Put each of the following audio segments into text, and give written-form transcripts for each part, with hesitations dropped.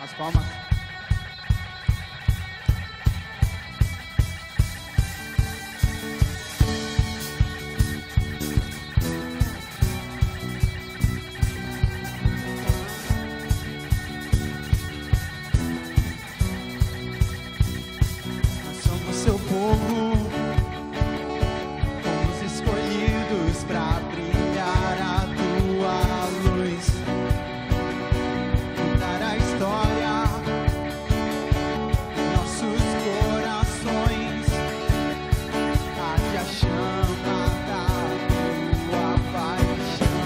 As palmas. Nós somos seu povo, fomos escolhidos para brilhar a tua luz, mudar a história, nossos corações, arde a chama da tua paixão.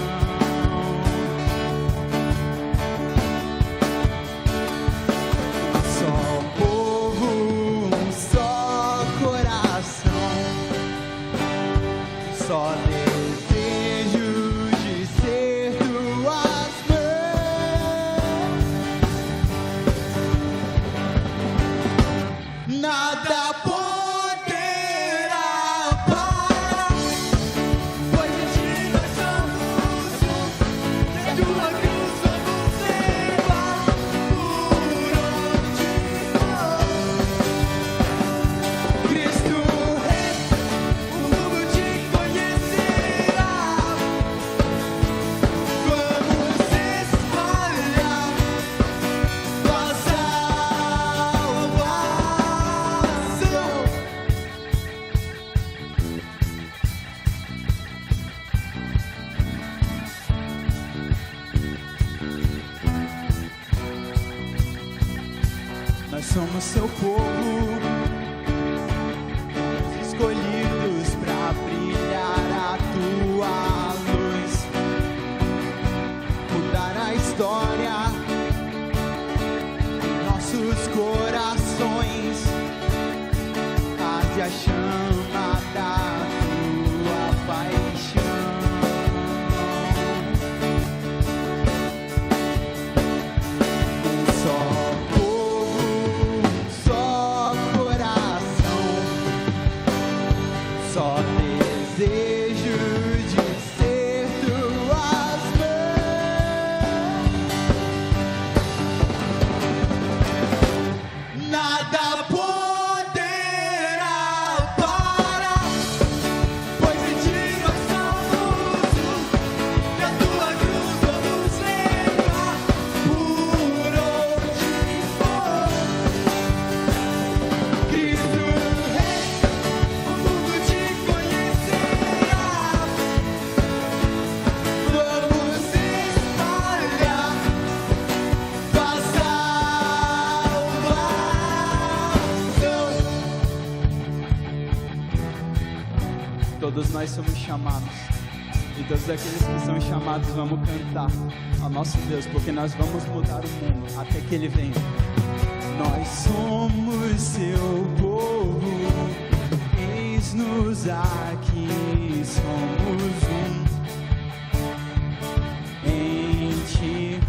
Só povo, um só coração, só desejo de ser tuas mãos. Nada poderá parar, pois em ti nós somos um. E a tua cruz vamos levar por onde for. Cristo Rei, o mundo te conhecerá. Vamos espalhar tua salvação. Nós somos seu povo, escolhidos para brilhar a tua luz, mudar a história, nossos corações, arde a chama da tua paixão. Um só povo, um só coração, só desejo de ser tuas mãos. Nada poderá parar, pois em ti nós somos um. E a tua cruz vamos levar por onde for. Cristo Rei, o mundo te conhecerá. Vamos espalhar tua salvação. Todos nós somos chamados, e todos aqueles que são chamados vamos cantar ao nosso Deus, porque nós vamos mudar o mundo até que Ele venha. Nós somos seu povo, eis-nos aqui, somos um em ti.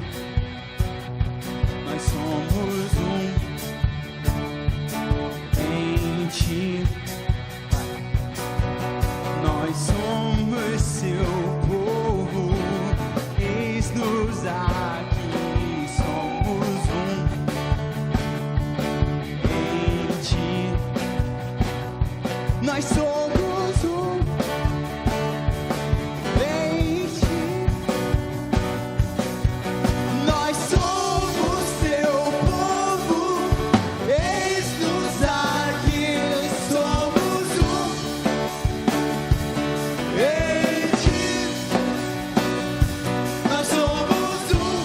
Nós somos um em ti. Nós somos seu povo, eis-nos aqui, somos um em ti. Nós somos um em ti. Nós somos seu povo, eis-nos aqui, somos um em ti. Nós somos um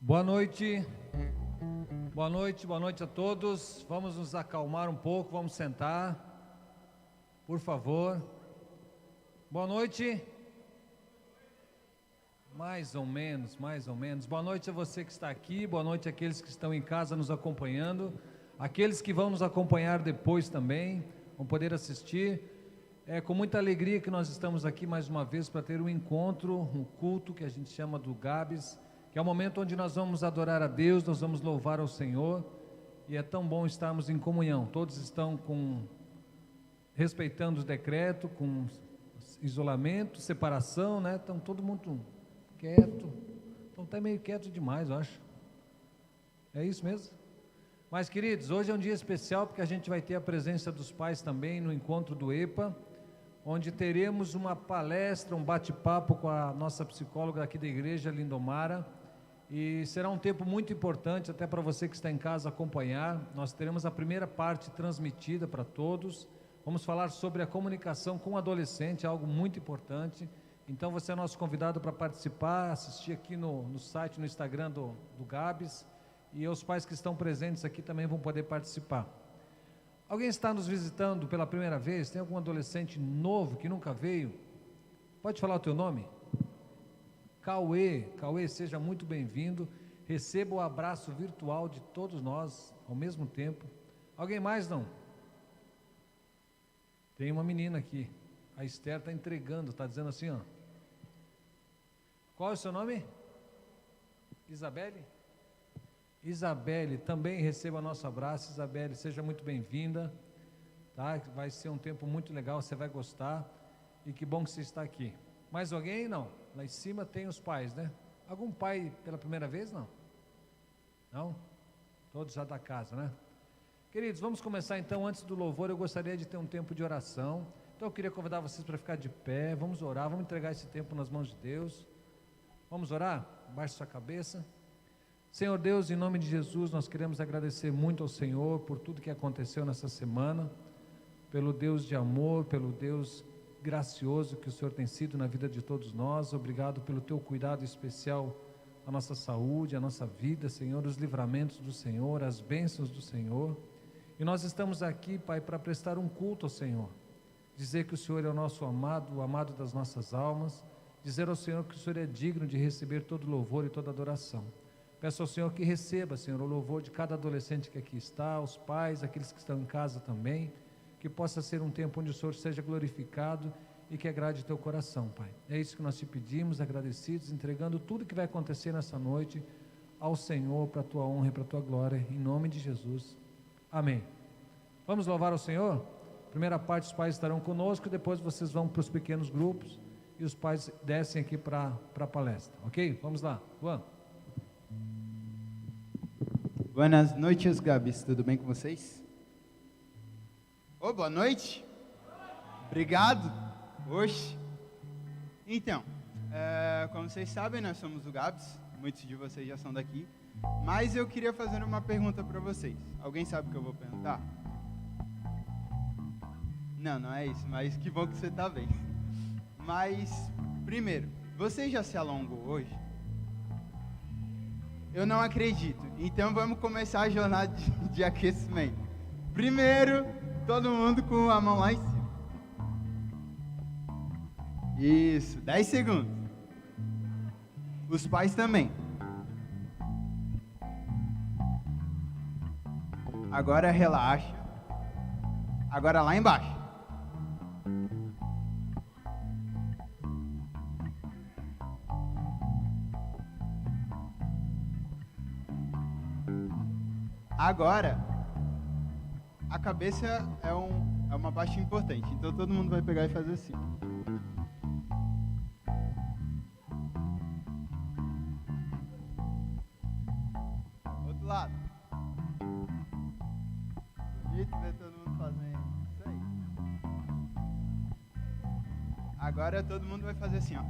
Boa noite, boa noite a todos. Vamos nos acalmar um pouco, vamos sentar, por favor. Boa noite. Mais ou menos. Boa noite a você que está aqui, boa noite àqueles que estão em casa nos acompanhando, aqueles que vão nos acompanhar depois também, vão poder assistir. É com muita alegria que nós estamos aqui mais uma vez para ter um encontro, um culto que a gente chama do Gabs, que é o momento onde nós vamos adorar a Deus, nós vamos louvar ao Senhor, e é tão bom estarmos em comunhão. Todos estão respeitando o decreto, com isolamento, separação, né? Estão todo mundo quieto, estão até meio quieto demais, eu acho. É isso mesmo? Mas, queridos, hoje é um dia especial porque a gente vai ter a presença dos pais também no encontro do EPA, onde teremos uma palestra, um bate-papo com a nossa psicóloga aqui da igreja, Lindomara, e será um tempo muito importante até para você que está em casa acompanhar. Nós teremos a primeira parte transmitida para todos, vamos falar sobre a comunicação com o adolescente, algo muito importante. Então você é nosso convidado para participar, assistir aqui no site, no Instagram do Gabs, e os pais que estão presentes aqui também vão poder participar. Alguém está nos visitando pela primeira vez? Tem algum adolescente novo que nunca veio? Pode falar o teu nome? Cauê, seja muito bem-vindo, receba o abraço virtual de todos nós ao mesmo tempo. Alguém mais não? Tem uma menina aqui, a Esther está entregando, está dizendo assim, ó. Qual é o seu nome? Isabelle, também receba nosso abraço. Isabelle, seja muito bem-vinda, tá? Vai ser um tempo muito legal, você vai gostar, e que bom que você está aqui. Mais alguém? Não. Lá em cima tem os pais, né? Algum pai pela primeira vez? Não? Não? Todos já da casa, né? Queridos, vamos começar então. Antes do louvor, eu gostaria de ter um tempo de oração. Então eu queria convidar vocês para ficar de pé. Vamos orar, vamos entregar esse tempo nas mãos de Deus. Vamos orar? Baixe sua cabeça. Senhor Deus, em nome de Jesus, nós queremos agradecer muito ao Senhor por tudo que aconteceu nessa semana, pelo Deus de amor, pelo Deus gracioso que o Senhor tem sido na vida de todos nós. Obrigado pelo teu cuidado especial à nossa saúde, à nossa vida, Senhor, os livramentos do Senhor, as bênçãos do Senhor. E nós estamos aqui, Pai, para prestar um culto ao Senhor, dizer que o Senhor é o nosso amado, o amado das nossas almas, dizer ao Senhor que o Senhor é digno de receber todo louvor e toda adoração. Peço ao Senhor que receba, Senhor, o louvor de cada adolescente que aqui está, os pais, aqueles que estão em casa também, que possa ser um tempo onde o Senhor seja glorificado e que agrade teu coração, Pai. É isso que nós te pedimos, agradecidos, entregando tudo que vai acontecer nessa noite ao Senhor, para a tua honra e para a tua glória, em nome de Jesus. Amém. Vamos louvar ao Senhor? Primeira parte, os pais estarão conosco, depois vocês vão para os pequenos grupos e os pais descem aqui para a palestra, ok? Vamos lá, Juan. Buenas noites, Gabs, tudo bem com vocês? Boa noite. Obrigado. Oxe. Então, como vocês sabem, nós somos o Gabs, muitos de vocês já são daqui, mas eu queria fazer uma pergunta para vocês. Alguém sabe o que eu vou perguntar? Não é isso, mas que bom que você está bem. Mas, primeiro, você já se alongou hoje? Eu não acredito. Então vamos começar a jornada de aquecimento. Primeiro, todo mundo com a mão lá em cima. Isso, 10 segundos. Os pais também. Agora relaxa. Agora lá embaixo. Agora, a cabeça é uma parte importante, então todo mundo vai pegar e fazer assim. Outro lado. Bonito ver todo mundo fazendo isso aí. Agora todo mundo vai fazer assim, ó.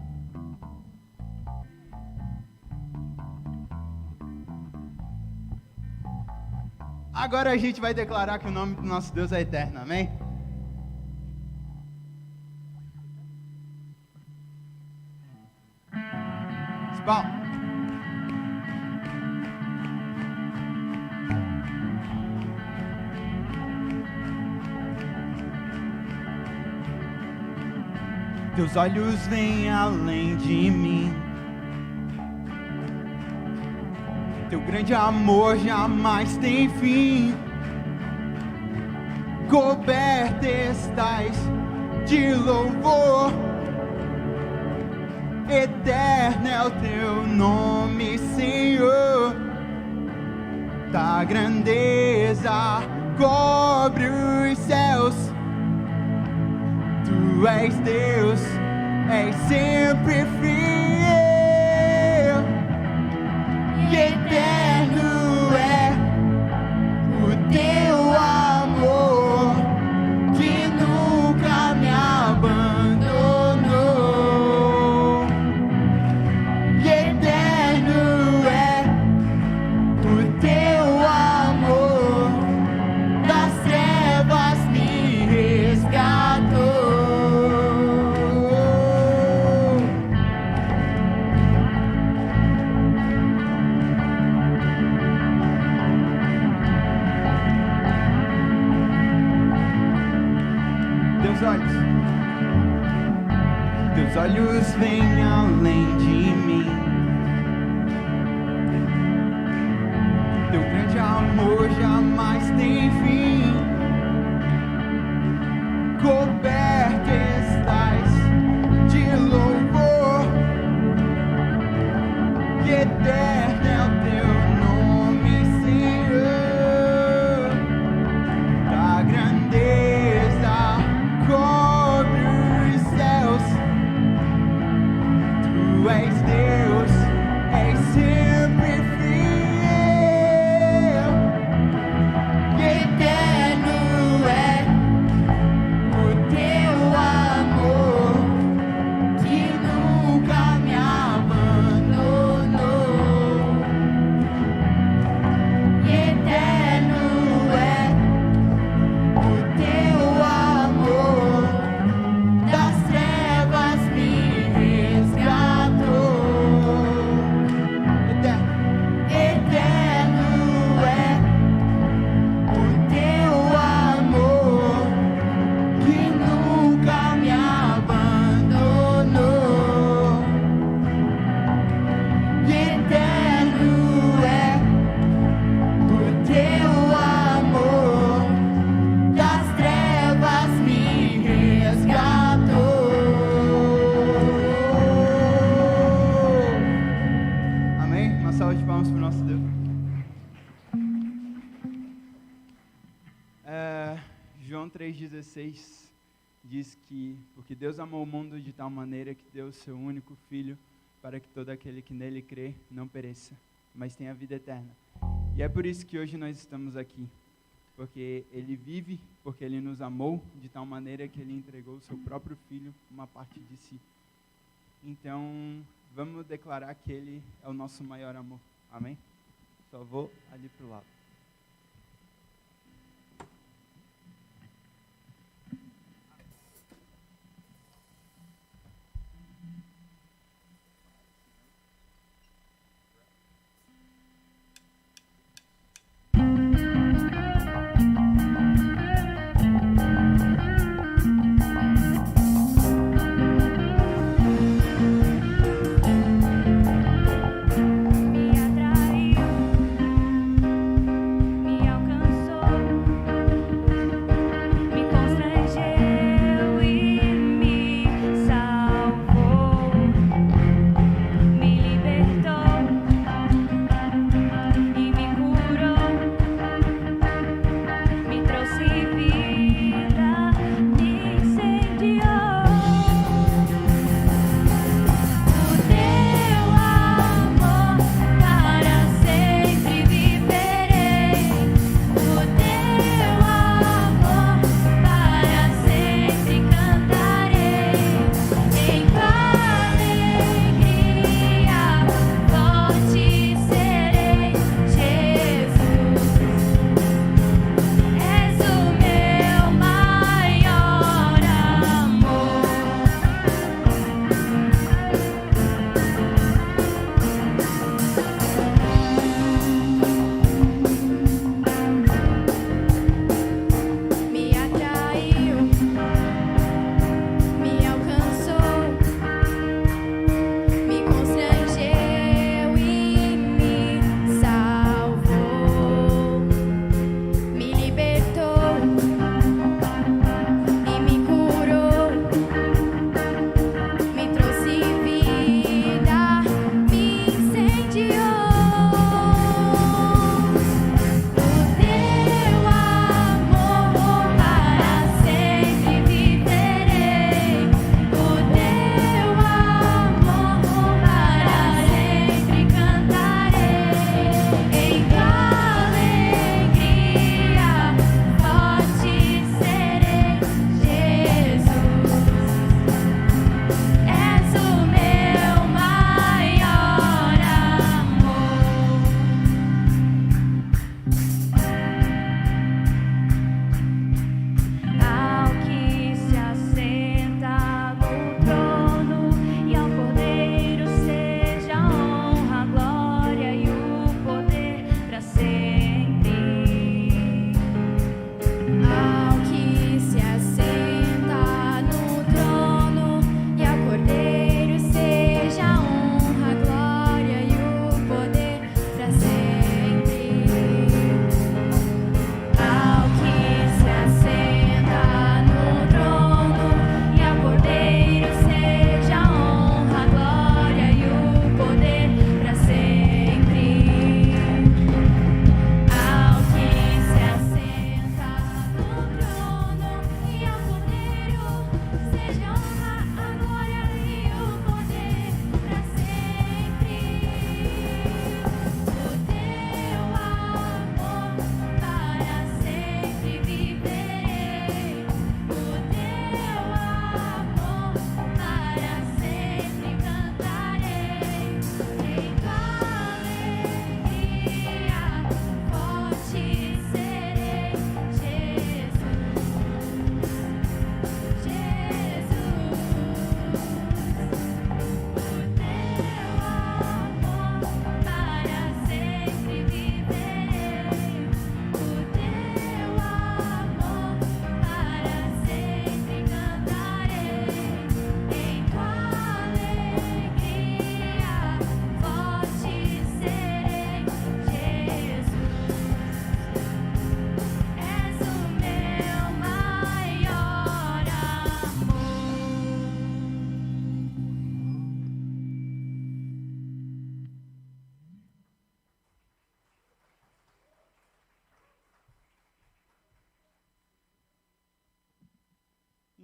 Agora a gente vai declarar que o nome do nosso Deus é eterno, amém? Bom, Teus olhos veem além de mim. Teu grande amor jamais tem fim. Coberta estás de louvor. Eterno é o teu nome, Senhor. Tua grandeza cobre os céus. Tu és Deus, és sempre fiel. E eterno é o teu amor, que nunca me abandonou. E eterno é o teu amor, das trevas me resgatou. Teus olhos veem além de mim. Teu grande amor jamais tem fim. Coberto estás de louvor. E eterno é o teu nome, Senhor. Da grandeza cobre os céus. Tu és Deus, és sempre fiel. E eterno é o teu amor, que nunca me abandonou. E eterno é o teu amor, das trevas me resgatou. Eterno é o teu amor, que nunca me abandonou. E eterno é o teu amor, das trevas me resgatou. Amém? Uma salva de palmas para o nosso Deus. João 3,16 diz que porque Deus amou o mundo de tal maneira que deu o seu único Filho para que todo aquele que nele crê não pereça, mas tenha vida eterna. E é por isso que hoje nós estamos aqui, porque Ele vive, porque Ele nos amou de tal maneira que Ele entregou o seu próprio Filho, uma parte de si. Então, vamos declarar que Ele é o nosso maior amor. Amém? Só vou ali para o lado. Me atraiu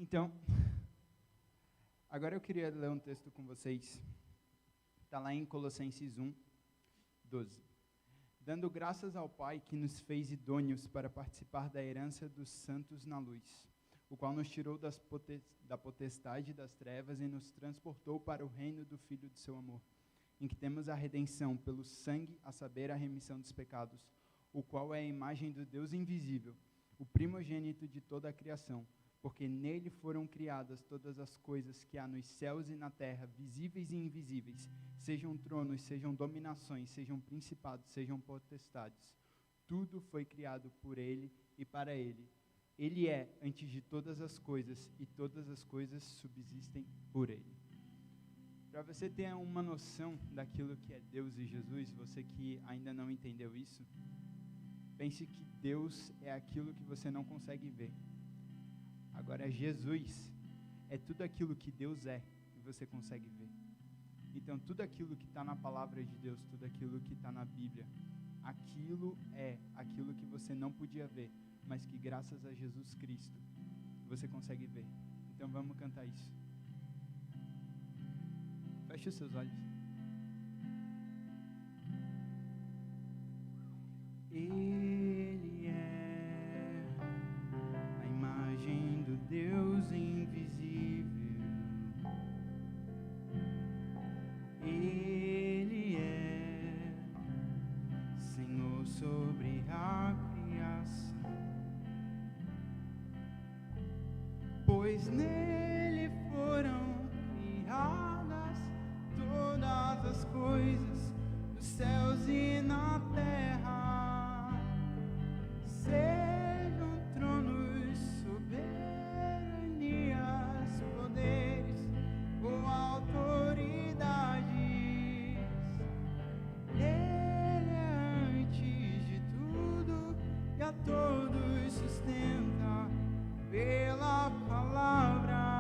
Então, agora eu queria ler um texto com vocês. Está lá em Colossenses 1, 12. Dando graças ao Pai que nos fez idôneos para participar da herança dos santos na luz, o qual nos tirou da potestade das trevas e nos transportou para o reino do Filho de seu amor, em que temos a redenção pelo sangue, a saber, a remissão dos pecados, o qual é a imagem do Deus invisível, o primogênito de toda a criação, porque nele foram criadas todas as coisas que há nos céus e na terra, visíveis e invisíveis, sejam tronos, sejam dominações, sejam principados, sejam potestades. Tudo foi criado por ele e para ele. Ele é antes de todas as coisas, e todas as coisas subsistem por ele. Para você ter uma noção daquilo que é Deus e Jesus, você que ainda não entendeu isso, pense que Deus é aquilo que você não consegue ver. Agora, Jesus é tudo aquilo que Deus é e você consegue ver. Então, tudo aquilo que está na palavra de Deus, tudo aquilo que está na Bíblia, aquilo é aquilo que você não podia ver, mas que graças a Jesus Cristo você consegue ver. Então, vamos cantar isso. Feche os seus olhos. Ele é a imagem do Deus invisível. Ele é Senhor sobre a criação, pois nele foram criadas todas as coisas nos céus e na terra, sejam tronos, soberanias, poderes ou autoridades. Ele é antes de tudo e a todos sustenta pela palavra.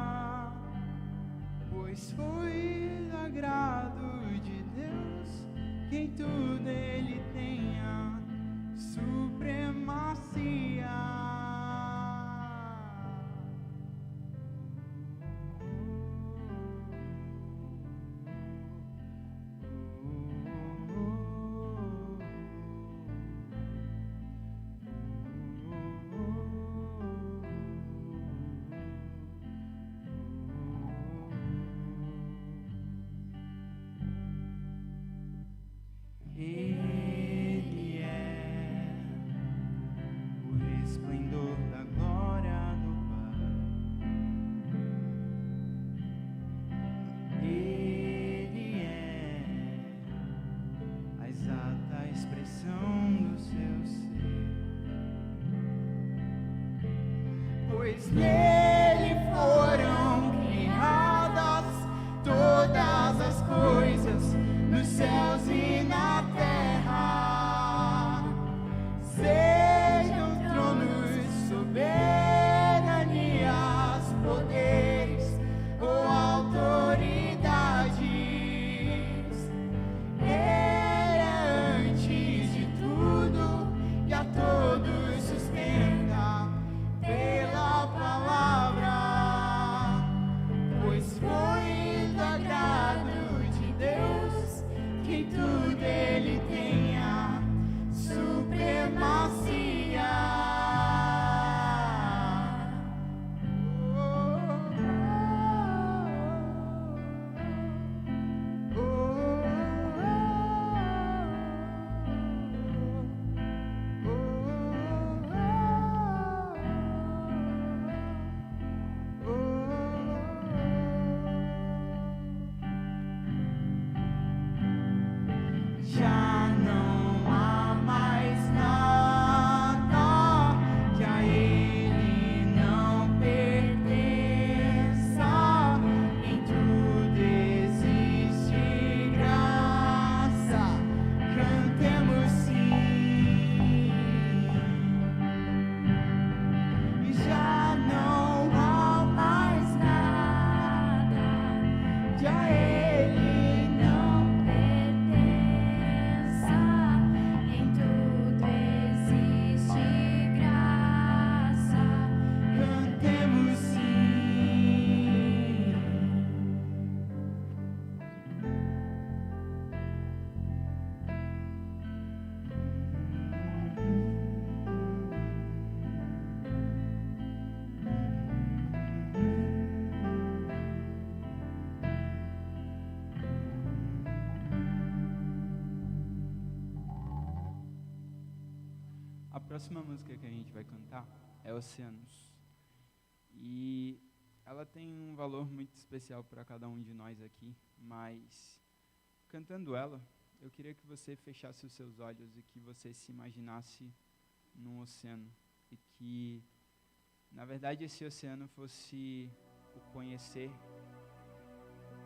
próxima música que a gente vai cantar é Oceanos. E ela tem um valor muito especial para cada um de nós aqui, mas cantando ela, eu queria que você fechasse os seus olhos e que você se imaginasse num oceano. E que, na verdade, esse oceano fosse o conhecer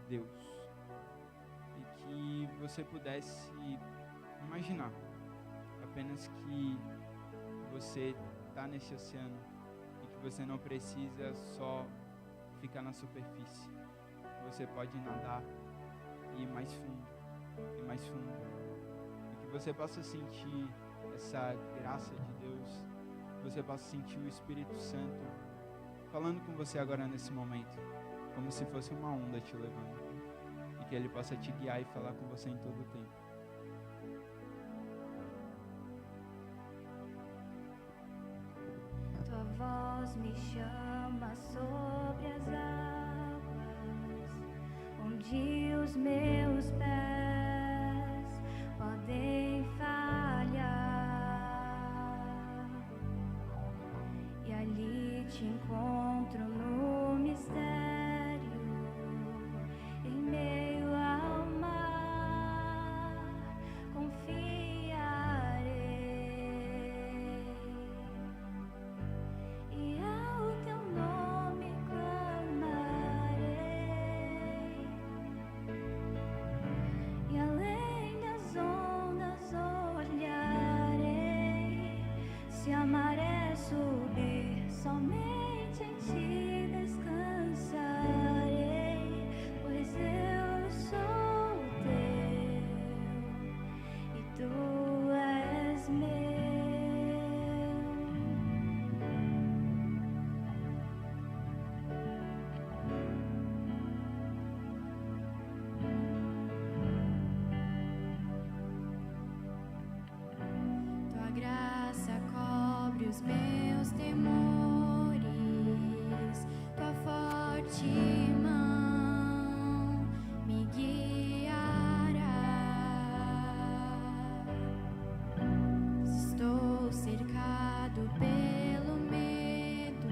Deus. E que você pudesse imaginar apenas que você está nesse oceano e que você não precisa só ficar na superfície. Você pode nadar e ir mais fundo, e mais fundo. E que você possa sentir essa graça de Deus, que você possa sentir o Espírito Santo falando com você agora nesse momento, como se fosse uma onda te levando. E que Ele possa te guiar e falar com você em todo o tempo. Tua voz me chama sobre as águas, onde os meus pés podem falhar, e ali te encontro no mistério, em meio ao mar, confiarei. E ao teu nome clamarei, e além das ondas olharei. Se a maré subir, somente em ti descansarei, pois eu sou teu e tu és meu. Tua graça cobre os meus temores, tua forte mão me guiará. Estou cercado pelo medo,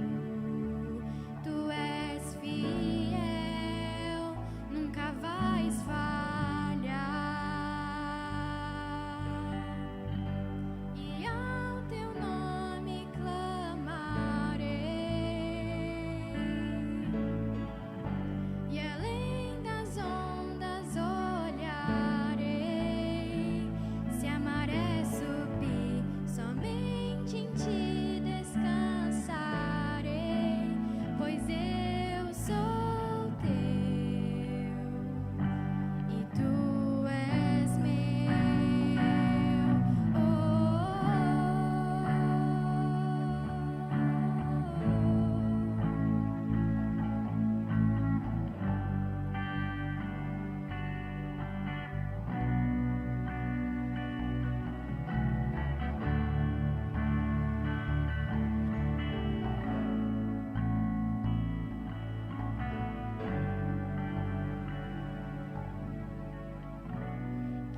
tu és fiel, nunca vais falhar. E ao teu nome clamarei, e além das ondas olharei. Se a maré subir, somente em ti descansarei, pois eu sou teu e tu és meu.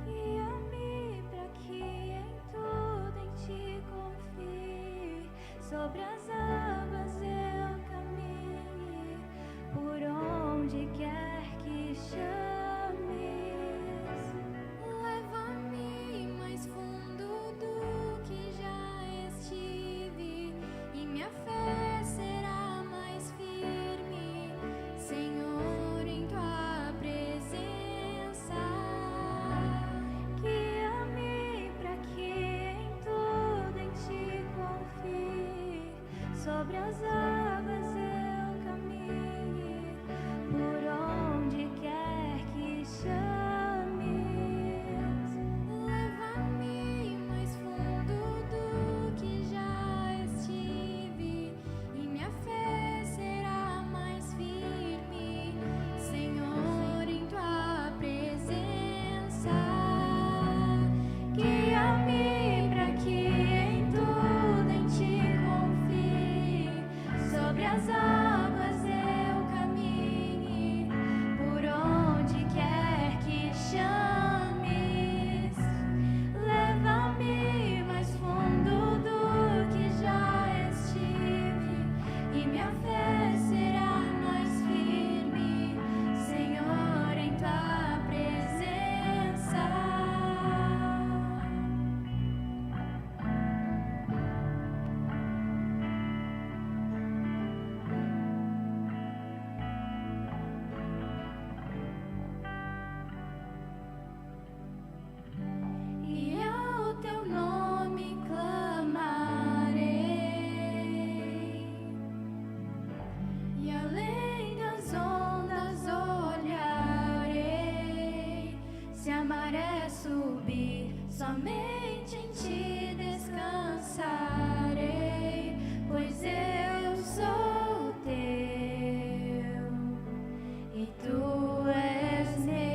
Guia-me pra que em tudo em ti confie, sobre as águas eu caminhe, por onde quer que chames. Leva-me mais fundo do que já estive, e minha fé será mais firme, Senhor, em tua presença. Guia-me pra que em tudo em ti confie, sobre as águas eu caminhe, por onde quer que chames. Leva-me mais fundo do que já estive, e minha fé será mais firme, Senhor, em tua presença. Guia-me pra que em tudo em ti confie, a maré subir, somente em ti descansarei, pois eu sou teu e tu és meu.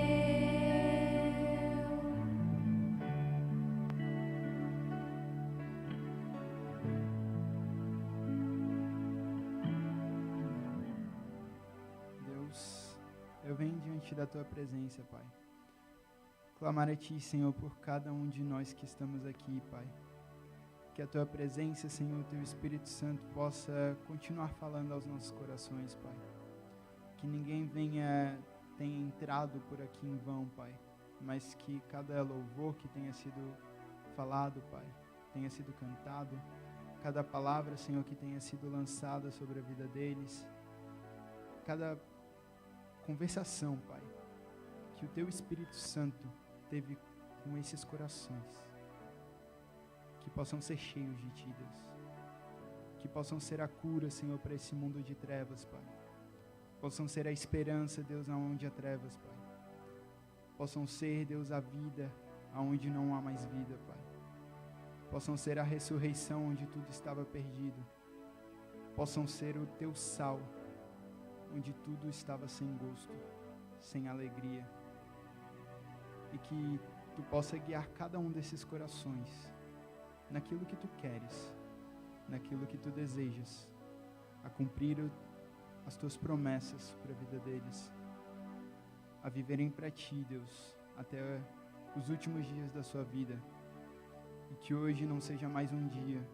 Deus, eu venho diante da tua presença, Pai. Clamar a ti, Senhor, por cada um de nós que estamos aqui, Pai. Que a tua presença, Senhor, o teu Espírito Santo possa continuar falando aos nossos corações, Pai. Que ninguém tenha entrado por aqui em vão, Pai, mas que cada louvor que tenha sido falado, Pai, tenha sido cantado, cada palavra, Senhor, que tenha sido lançada sobre a vida deles, cada conversação, Pai, que o teu Espírito Santo teve com esses corações, que possam ser cheios de ti, Deus, que possam ser a cura, Senhor, para esse mundo de trevas, Pai, possam ser a esperança, Deus, aonde há trevas, Pai, possam ser, Deus, a vida aonde não há mais vida, Pai, possam ser a ressurreição onde tudo estava perdido, possam ser o teu sal onde tudo estava sem gosto, sem alegria, e que tu possa guiar cada um desses corações naquilo que tu queres, naquilo que tu desejas, a cumprir as tuas promessas para a vida deles, a viverem para ti, Deus, até os últimos dias da sua vida, e que hoje não seja mais um dia,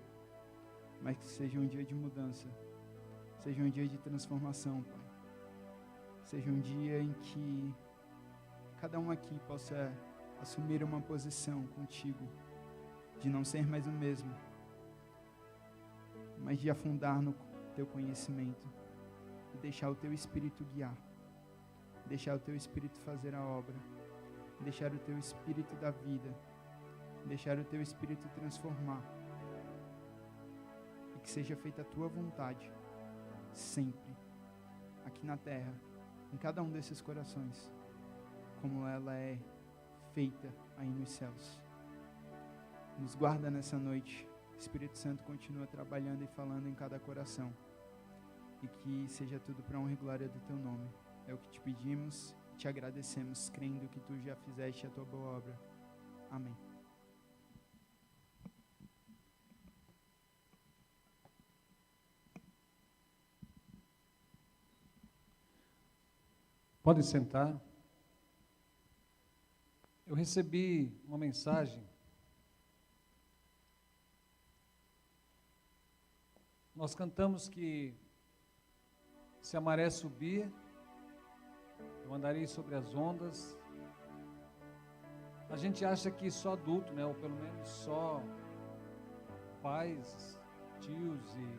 mas que seja um dia de mudança, seja um dia de transformação, Pai, seja um dia em que cada um aqui possa assumir uma posição contigo, de não ser mais o mesmo, mas de afundar no teu conhecimento e deixar o teu Espírito guiar, deixar o teu Espírito fazer a obra, deixar o teu Espírito dar vida, deixar o teu Espírito transformar, e que seja feita a tua vontade, sempre, aqui na terra, em cada um desses corações, como ela é feita aí nos céus. Nos guarda nessa noite. O Espírito Santo continua trabalhando e falando em cada coração. E que seja tudo para a honra e glória do teu nome. É o que te pedimos, te agradecemos, crendo que tu já fizeste a tua boa obra. Amém. Podem sentar. Eu recebi uma mensagem. Nós cantamos que se a maré subir, eu andarei sobre as ondas. A gente acha que só adulto, né, ou pelo menos só pais, tios e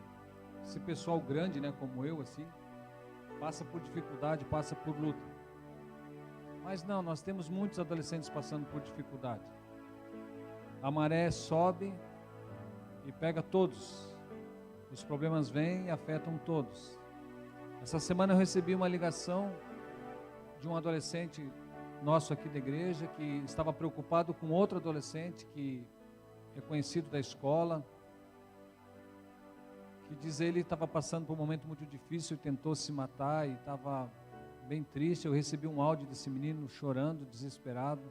esse pessoal grande, né, como eu, assim, passa por dificuldade, passa por luta. Mas não, nós temos muitos adolescentes passando por dificuldade. A maré sobe e pega todos. Os problemas vêm e afetam todos. Essa semana eu recebi uma ligação de um adolescente nosso aqui da igreja que estava preocupado com outro adolescente que é conhecido da escola, que diz ele estava passando por um momento muito difícil, tentou se matar e estava bem triste. Eu recebi um áudio desse menino chorando, desesperado.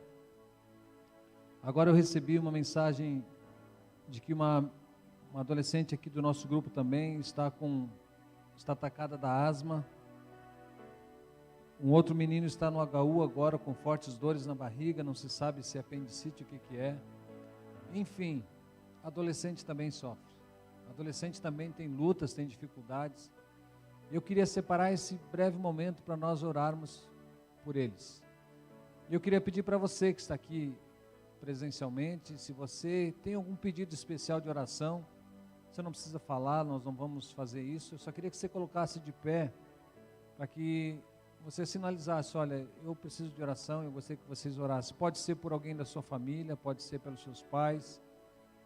Agora eu recebi uma mensagem de que uma adolescente aqui do nosso grupo também está atacada da asma. Um outro menino está no HU agora com fortes dores na barriga, não se sabe se é apendicite, o que é. Enfim, adolescente também sofre. Adolescente também tem lutas, tem dificuldades. Eu queria separar esse breve momento para nós orarmos por eles. Eu queria pedir para você que está aqui presencialmente, se você tem algum pedido especial de oração, você não precisa falar, nós não vamos fazer isso. Eu só queria que você colocasse de pé, para que você sinalizasse: olha, eu preciso de oração, eu gostaria que vocês orassem. Pode ser por alguém da sua família, pode ser pelos seus pais,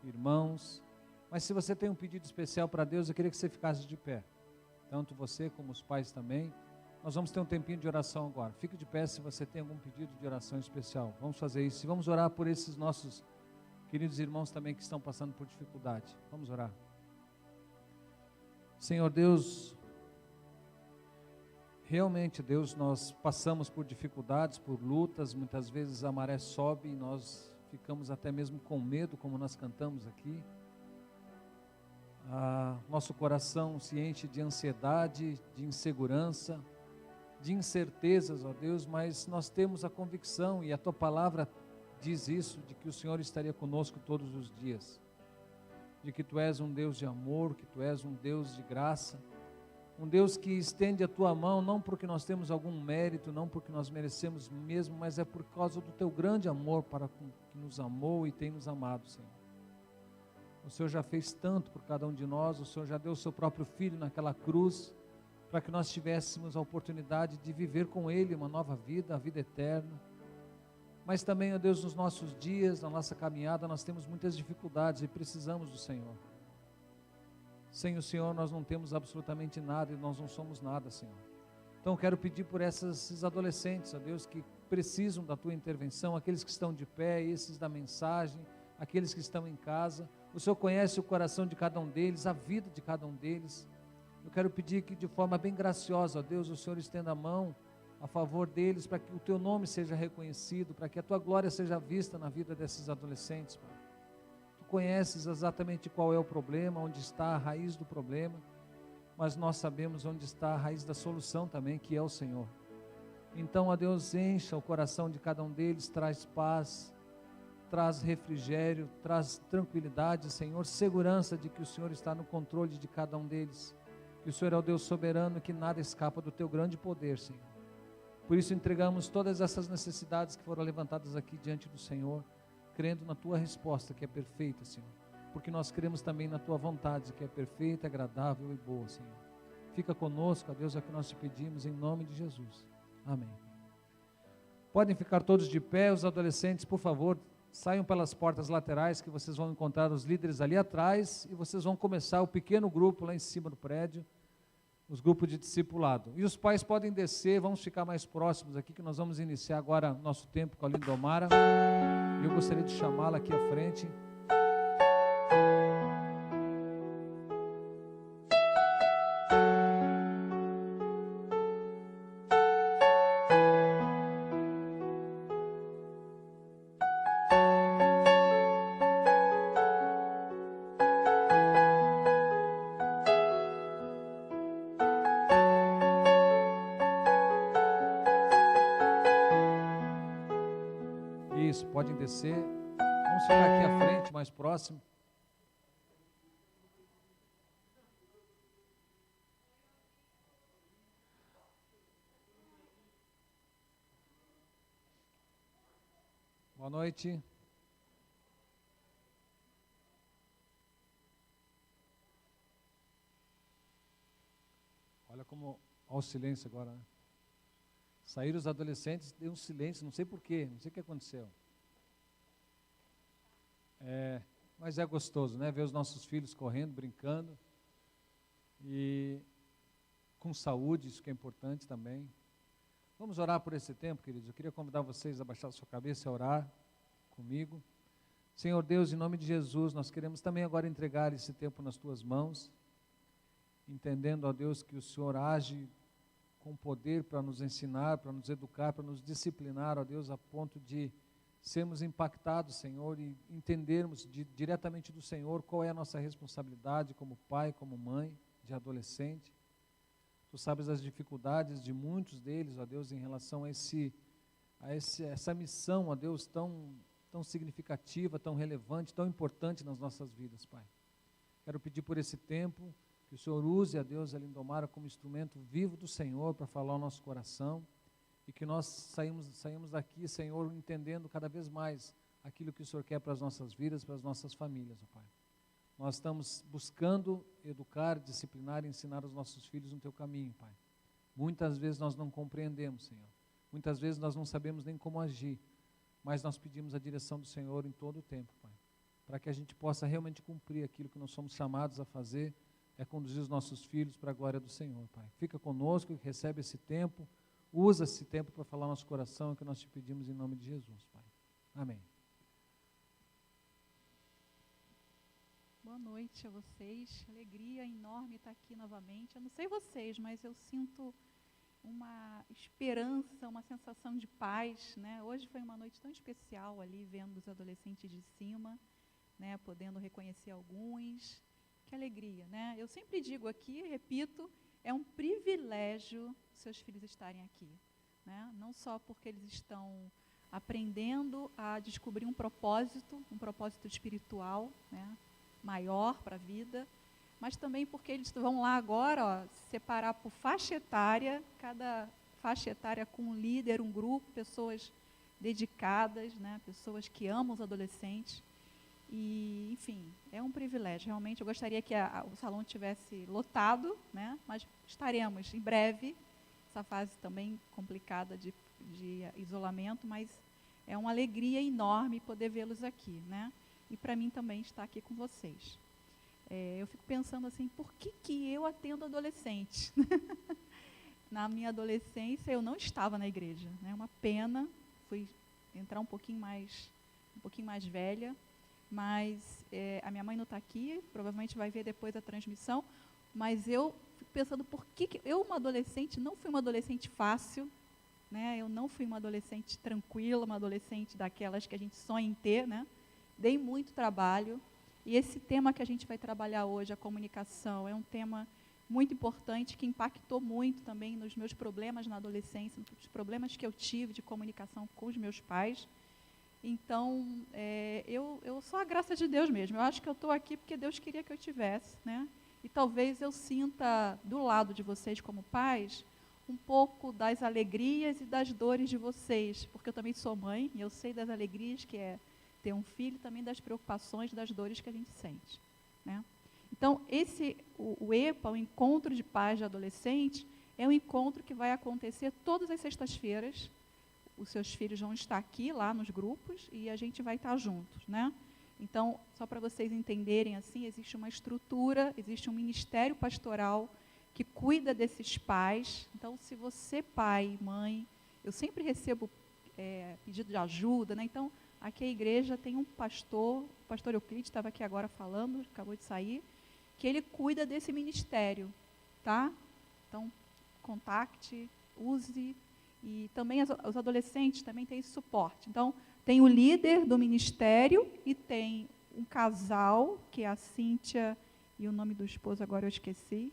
irmãos, mas se você tem um pedido especial para Deus, eu queria que você ficasse de pé. Tanto você como os pais também. Nós vamos ter um tempinho de oração agora. Fique de pé se você tem algum pedido de oração especial. Vamos fazer isso. E vamos orar por esses nossos queridos irmãos também que estão passando por dificuldade. Vamos orar. Senhor Deus, realmente, Deus, nós passamos por dificuldades, por lutas. Muitas vezes a maré sobe e nós ficamos até mesmo com medo, como nós cantamos aqui. Nosso coração se enche de ansiedade, de insegurança, de incertezas, ó Deus, mas nós temos a convicção, e a Tua palavra diz isso, de que o Senhor estaria conosco todos os dias, de que Tu és um Deus de amor, que Tu és um Deus de graça, um Deus que estende a Tua mão, não porque nós temos algum mérito, não porque nós merecemos mesmo, mas é por causa do Teu grande amor para que nos amou e tem nos amado, Senhor. O Senhor já fez tanto por cada um de nós, o Senhor já deu o Seu próprio Filho naquela cruz, para que nós tivéssemos a oportunidade de viver com Ele uma nova vida, a vida eterna. Mas também, ó Deus, nos nossos dias, na nossa caminhada, nós temos muitas dificuldades e precisamos do Senhor. Sem o Senhor nós não temos absolutamente nada e nós não somos nada, Senhor. Então eu quero pedir por esses adolescentes, ó Deus, que precisam da Tua intervenção, aqueles que estão de pé, esses da mensagem, aqueles que estão em casa. O Senhor conhece o coração de cada um deles, a vida de cada um deles. Eu quero pedir que de forma bem graciosa, ó Deus, o Senhor estenda a mão a favor deles, para que o Teu nome seja reconhecido, para que a Tua glória seja vista na vida desses adolescentes, Pai. Tu conheces exatamente qual é o problema, onde está a raiz do problema, mas nós sabemos onde está a raiz da solução também, que é o Senhor. Então, ó Deus, encha o coração de cada um deles, traz paz, traz refrigério, traz tranquilidade, Senhor, segurança de que o Senhor está no controle de cada um deles, que o Senhor é o Deus soberano, que nada escapa do Teu grande poder, Senhor. Por isso entregamos todas essas necessidades que foram levantadas aqui diante do Senhor, crendo na Tua resposta, que é perfeita, Senhor, porque nós cremos também na Tua vontade, que é perfeita, agradável e boa, Senhor. Fica conosco, ó Deus, é o que nós te pedimos, em nome de Jesus. Amém. Podem ficar todos de pé, os adolescentes, por favor, saiam pelas portas laterais, que vocês vão encontrar os líderes ali atrás, e vocês vão começar o pequeno grupo lá em cima do prédio, os grupos de discipulado. E os pais podem descer, vamos ficar mais próximos aqui, que nós vamos iniciar agora nosso tempo com a Lindomara. Eu gostaria de chamá-la aqui à frente. Isso, podem descer. Vamos ficar aqui à frente, mais próximo. Boa noite. Olha como, olha o silêncio agora, né? Saíram os adolescentes, deu um silêncio, não sei porquê, não sei o que aconteceu. Mas é gostoso, né? Ver os nossos filhos correndo, brincando, e com saúde, isso que é importante também. Vamos orar por esse tempo, queridos. Eu queria convidar vocês a baixar a sua cabeça e orar comigo. Senhor Deus, em nome de Jesus, nós queremos também agora entregar esse tempo nas Tuas mãos, entendendo, ó Deus, que o Senhor age com poder para nos ensinar, para nos educar, para nos disciplinar, ó Deus, a ponto de sermos impactados, Senhor, e entendermos diretamente do Senhor qual é a nossa responsabilidade como pai, como mãe, de adolescente. Tu sabes as dificuldades de muitos deles, ó Deus, em relação a essa missão, ó Deus, tão significativa, tão relevante, tão importante nas nossas vidas, Pai. Quero pedir por esse tempo, que o Senhor use, a Deus, a Lindomara como instrumento vivo do Senhor para falar ao nosso coração, e que nós saímos daqui, Senhor, entendendo cada vez mais aquilo que o Senhor quer para as nossas vidas, para as nossas famílias, ó Pai. Nós estamos buscando educar, disciplinar e ensinar os nossos filhos no Teu caminho, Pai. Muitas vezes nós não compreendemos, Senhor. Muitas vezes nós não sabemos nem como agir, mas nós pedimos a direção do Senhor em todo o tempo, Pai, para que a gente possa realmente cumprir aquilo que nós somos chamados a fazer é conduzir os nossos filhos para a glória do Senhor, Pai. Fica conosco, recebe esse tempo, usa esse tempo para falar nosso coração, é o que nós te pedimos em nome de Jesus, Pai. Amém. Boa noite a vocês, alegria enorme estar aqui novamente. Eu não sei vocês, mas eu sinto uma esperança, uma sensação de paz, né? Hoje foi uma noite tão especial ali, vendo os adolescentes de cima, né? Podendo reconhecer alguns. Que alegria, né? Eu sempre digo aqui, repito, é um privilégio seus filhos estarem aqui, né? Não só porque eles estão aprendendo a descobrir um propósito espiritual, né? Maior para a vida, mas também porque eles vão lá agora, ó, separar por faixa etária, cada faixa etária com um líder, um grupo, pessoas dedicadas, né, pessoas que amam os adolescentes. E, enfim, é um privilégio. Realmente, eu gostaria que o salão estivesse lotado, né, mas estaremos em breve. Essa fase também complicada de isolamento, mas é uma alegria enorme poder vê-los aqui, né? E para mim também estar aqui com vocês. Eu fico pensando assim, por que eu atendo adolescente? Na minha adolescência eu não estava na igreja, né? Uma pena, fui entrar um pouquinho mais velha, mas a minha mãe não está aqui, provavelmente vai ver depois a transmissão, mas eu fico pensando por que eu, uma adolescente, não fui uma adolescente fácil, né? Eu não fui uma adolescente tranquila, uma adolescente daquelas que a gente sonha em ter, né? Dei muito trabalho, e esse tema que a gente vai trabalhar hoje, a comunicação, é um tema muito importante, que impactou muito também nos meus problemas na adolescência, nos problemas que eu tive de comunicação com os meus pais. Então, eu sou a graça de Deus mesmo, eu acho que eu estou aqui porque Deus queria que eu tivesse, né? E talvez eu sinta do lado de vocês como pais, um pouco das alegrias e das dores de vocês, porque eu também sou mãe, e eu sei das alegrias que é ter um filho, também das preocupações, das dores que a gente sente, né? Então, o EPA, o Encontro de Pais de Adolescente, é um encontro que vai acontecer todas as sextas-feiras. Os seus filhos vão estar aqui, lá nos grupos, e a gente vai estar juntos, né? Então, só para vocês entenderem, assim, existe uma estrutura, existe um ministério pastoral que cuida desses pais. Então, se você, pai, mãe, eu sempre recebo pedido de ajuda, né? Então, aqui a igreja tem um pastor, o pastor Euclides estava aqui agora falando, acabou de sair, que ele cuida desse ministério, tá? Então, contacte, use, e também os adolescentes também têm esse suporte. Então, tem o líder do ministério e tem um casal, que é a Cíntia, e o nome do esposo agora eu esqueci,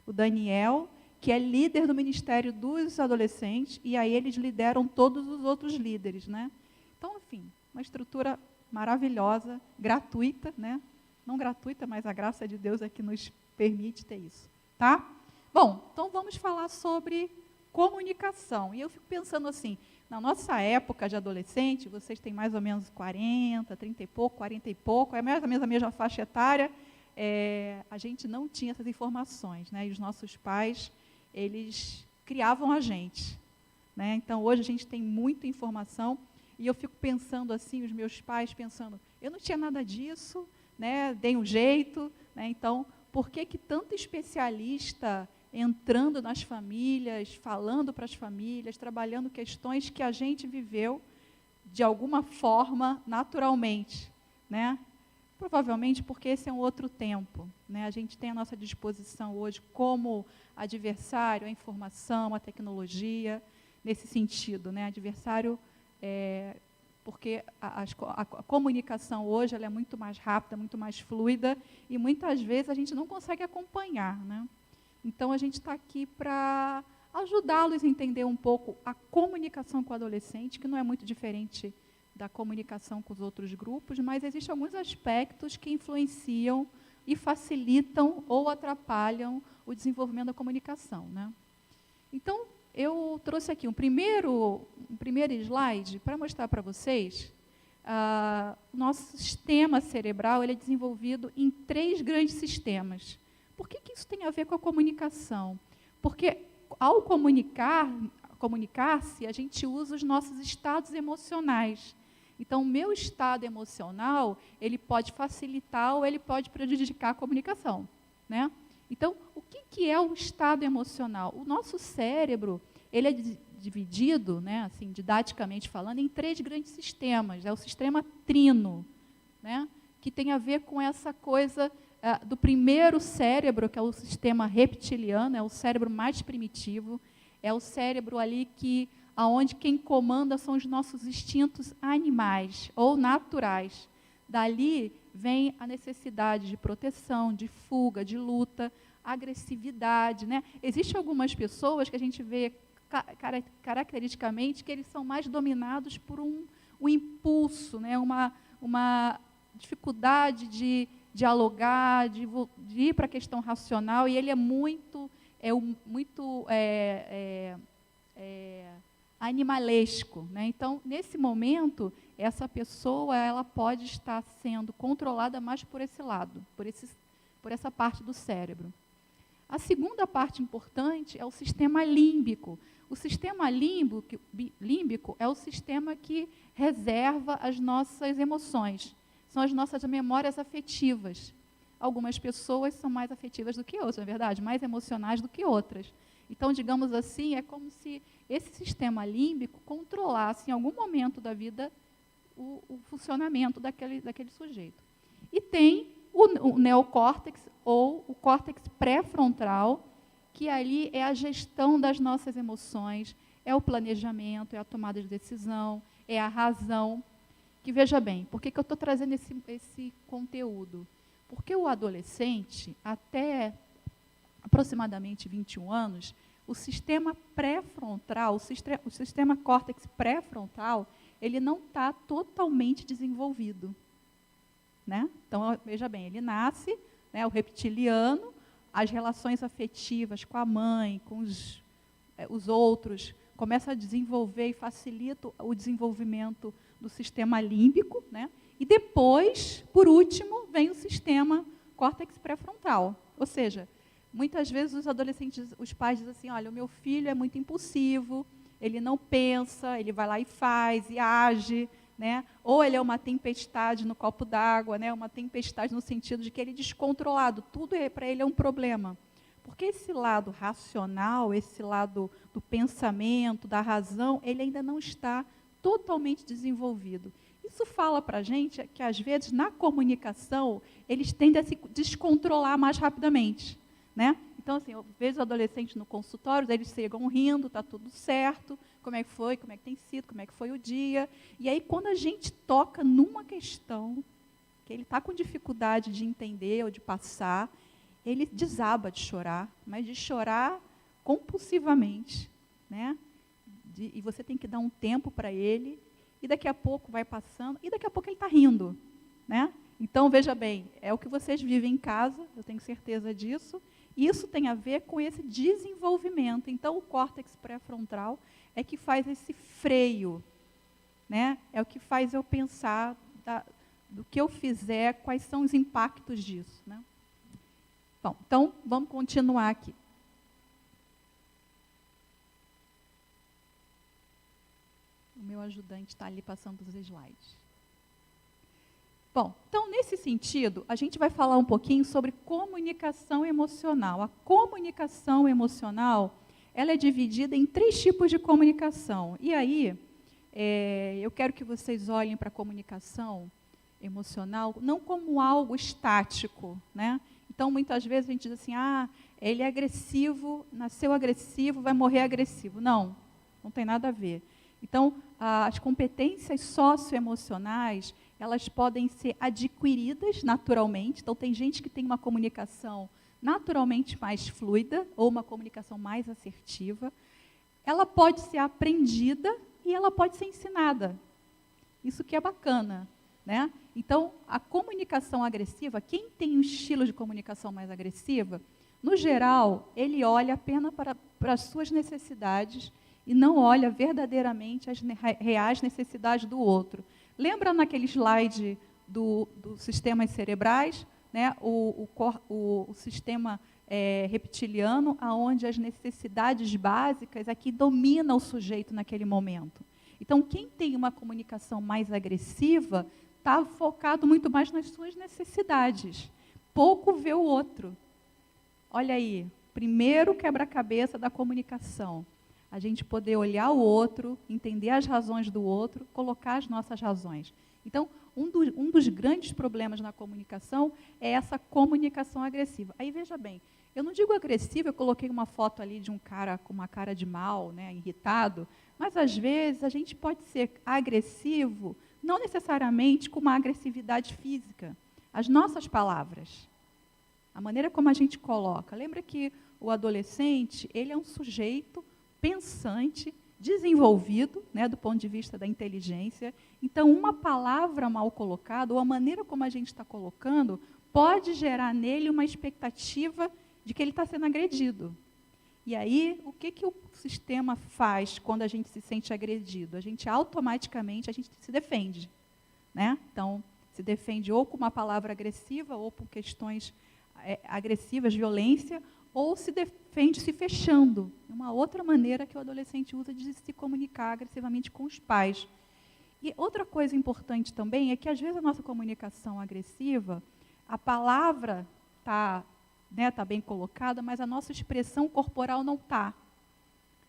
o Daniel, que é líder do ministério dos adolescentes, e aí eles lideram todos os outros líderes, né? Então, enfim, uma estrutura maravilhosa, gratuita, né? Não gratuita, mas a graça de Deus é que nos permite ter isso, tá? Bom, então vamos falar sobre comunicação. E eu fico pensando assim, na nossa época de adolescente, vocês têm mais ou menos 40, 30 e pouco, 40 e pouco, é mais ou menos a mesma faixa etária, a gente não tinha essas informações, né? E os nossos pais, eles criavam a gente, né? Então, hoje a gente tem muita informação. E eu fico pensando assim, os meus pais pensando, eu não tinha nada disso, né? Dei um jeito, né? Então, por que tanto especialista entrando nas famílias, falando para as famílias, trabalhando questões que a gente viveu de alguma forma, naturalmente, né? Provavelmente porque esse é um outro tempo, né? A gente tem à nossa disposição hoje como adversário a informação, a tecnologia, nesse sentido, né? Adversário porque a comunicação hoje ela é muito mais rápida, muito mais fluida, e muitas vezes a gente não consegue acompanhar, né? Então, a gente está aqui para ajudá-los a entender um pouco a comunicação com o adolescente, que não é muito diferente da comunicação com os outros grupos, mas existem alguns aspectos que influenciam e facilitam ou atrapalham o desenvolvimento da comunicação, né? Então, eu trouxe aqui um primeiro slide para mostrar para vocês. Nosso sistema cerebral ele é desenvolvido em 3 grandes sistemas. Por que isso tem a ver com a comunicação? Porque ao comunicar-se, a gente usa os nossos estados emocionais. Então, o meu estado emocional, ele pode facilitar ou ele pode prejudicar a comunicação, né? Então, o que é o estado emocional? O nosso cérebro, ele é dividido, né, assim, didaticamente falando, em 3 grandes sistemas. É o sistema trino, né, que tem a ver com essa coisa do primeiro cérebro, que é o sistema reptiliano, é o cérebro mais primitivo, é o cérebro ali aonde quem comanda são os nossos instintos animais ou naturais. Dali vem a necessidade de proteção, de fuga, de luta, agressividade, né? Existem algumas pessoas que a gente vê caracteristicamente que eles são mais dominados por um impulso, né? uma dificuldade de dialogar, de ir para a questão racional, e ele é muito animalesco, né? Então, nesse momento, essa pessoa ela pode estar sendo controlada mais por esse lado, por essa parte do cérebro. A segunda parte importante é o sistema límbico. O sistema límbico é o sistema que reserva as nossas emoções, são as nossas memórias afetivas. Algumas pessoas são mais afetivas do que outras, não é verdade? Mais emocionais do que outras. Então, digamos assim, é como se esse sistema límbico controlasse, em algum momento da vida, o funcionamento daquele sujeito. E tem o neocórtex, ou o córtex pré-frontal, que ali é a gestão das nossas emoções, é o planejamento, é a tomada de decisão, é a razão. Que, veja bem, por que eu estou trazendo esse conteúdo? Porque o adolescente, até aproximadamente 21 anos, o sistema pré-frontal, o sistema córtex pré-frontal, ele não está totalmente desenvolvido, né? Então, veja bem, ele nasce, né, o reptiliano, as relações afetivas com a mãe, com os outros, começa a desenvolver e facilita o desenvolvimento do sistema límbico, né? E depois, por último, vem o sistema córtex pré-frontal. Ou seja, muitas vezes os adolescentes, os pais dizem assim, olha, o meu filho é muito impulsivo, ele não pensa, ele vai lá e faz, e age, né? Ou ele é uma tempestade no copo d'água, né? Uma tempestade no sentido de que ele é descontrolado, tudo para ele é um problema. Porque esse lado racional, esse lado do pensamento, da razão, ele ainda não está totalmente desenvolvido. Isso fala para a gente que, às vezes, na comunicação, eles tendem a se descontrolar mais rapidamente, né? Então, assim, eu vejo adolescentes no consultório, eles chegam rindo, está tudo certo, como é que foi, como é que tem sido, como é que foi o dia. E aí, quando a gente toca numa questão que ele está com dificuldade de entender ou de passar, ele desaba de chorar, mas de chorar compulsivamente, né? E você tem que dar um tempo para ele, e daqui a pouco vai passando, e daqui a pouco ele está rindo, né? Então, veja bem, é o que vocês vivem em casa, eu tenho certeza disso. Isso tem a ver com esse desenvolvimento. Então, o córtex pré-frontal é que faz esse freio, né? É o que faz eu pensar do que eu fizer, quais são os impactos disso, né? Bom, então, vamos continuar aqui. O meu ajudante está ali passando os slides. Bom, então, nesse sentido, a gente vai falar um pouquinho sobre comunicação emocional. A comunicação emocional, ela é dividida em 3 tipos de comunicação. E aí, eu quero que vocês olhem para a comunicação emocional não como algo estático, né? Então, muitas vezes a gente diz assim, ele é agressivo, nasceu agressivo, vai morrer agressivo. Não, não tem nada a ver. Então, as competências socioemocionais, elas podem ser adquiridas naturalmente. Então, tem gente que tem uma comunicação naturalmente mais fluida, ou uma comunicação mais assertiva. Ela pode ser aprendida e ela pode ser ensinada. Isso que é bacana, né? Então, a comunicação agressiva, quem tem um estilo de comunicação mais agressiva, no geral, ele olha apenas para as suas necessidades e não olha verdadeiramente as reais necessidades do outro. Lembra naquele slide dos sistemas cerebrais, né? O sistema reptiliano, onde as necessidades básicas aqui dominam o sujeito naquele momento. Então, quem tem uma comunicação mais agressiva está focado muito mais nas suas necessidades. Pouco vê o outro. olha aí, primeiro quebra-cabeça da comunicação. A gente poder olhar o outro, entender as razões do outro, colocar as nossas razões. Então, um dos grandes problemas na comunicação é essa comunicação agressiva. Aí, veja bem, eu não digo agressiva, eu coloquei uma foto ali de um cara com uma cara de mal, né, irritado, mas, às vezes, a gente pode ser agressivo, não necessariamente com uma agressividade física. As nossas palavras, a maneira como a gente coloca. Lembra que o adolescente, ele é um sujeito pensante, desenvolvido, né, do ponto de vista da inteligência. Então, uma palavra mal colocada, ou a maneira como a gente está colocando, pode gerar nele uma expectativa de que ele está sendo agredido. E aí, o que o sistema faz quando a gente se sente agredido? A gente automaticamente se defende, né? Então, se defende ou com uma palavra agressiva, ou por questões agressivas, violência, ou se defende se fechando. Uma outra maneira que o adolescente usa de se comunicar agressivamente com os pais. E outra coisa importante também é que, às vezes, a nossa comunicação agressiva, a palavra está bem colocada, mas a nossa expressão corporal não está.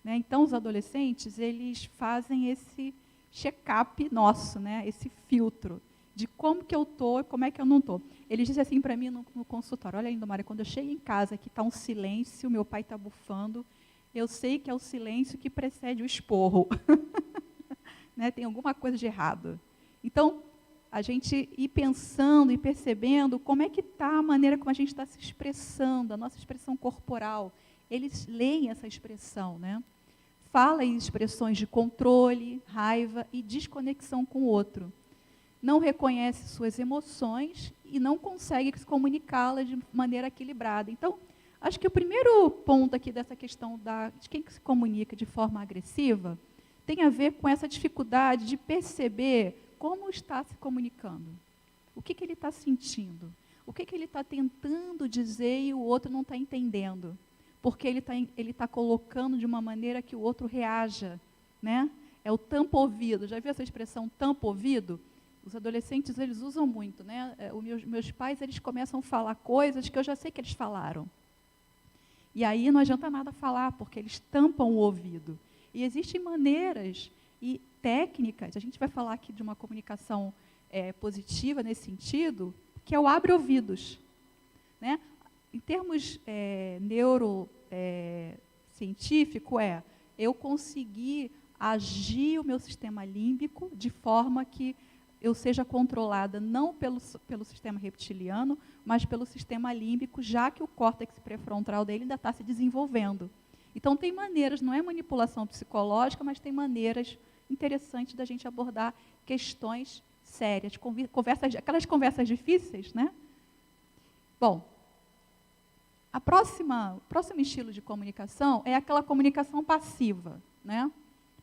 Né? Então, os adolescentes, eles fazem esse check-up nosso, né? Esse filtro de como que eu estou e como é que eu não estou. Eles dizem assim para mim no consultório, olha, Indomara, quando eu chego em casa, que está um silêncio, meu pai está bufando, eu sei que é o silêncio que precede o esporro. Né? Tem alguma coisa de errado. Então, a gente ir pensando e percebendo como é que está a maneira como a gente está se expressando, a nossa expressão corporal. Eles leem essa expressão, né? Fala em expressões de controle, raiva e desconexão com o outro. Não reconhece suas emoções e não consegue comunicá-las de maneira equilibrada. Então, acho que o primeiro ponto aqui dessa questão de quem se comunica de forma agressiva tem a ver com essa dificuldade de perceber como está se comunicando. O que ele está sentindo? O que ele está tentando dizer e o outro não está entendendo? Porque ele está colocando de uma maneira que o outro reaja. Né? É o tampa-ouvido. Já viu essa expressão tampa-ouvido? Os adolescentes, eles usam muito, né? Meus pais, eles começam a falar coisas que eu já sei que eles falaram. E aí não adianta nada falar, porque eles tampam o ouvido. E existem maneiras e técnicas, a gente vai falar aqui de uma comunicação positiva nesse sentido, que é o abre-ouvidos. Né? Em termos neurocientífico, eu conseguir agir o meu sistema límbico de forma que eu seja controlada não pelo sistema reptiliano, mas pelo sistema límbico, já que o córtex pré-frontal dele ainda está se desenvolvendo. Então, tem maneiras, não é manipulação psicológica, mas tem maneiras interessantes da gente abordar questões sérias, aquelas conversas difíceis, né? Bom, o próximo estilo de comunicação é aquela comunicação passiva, né?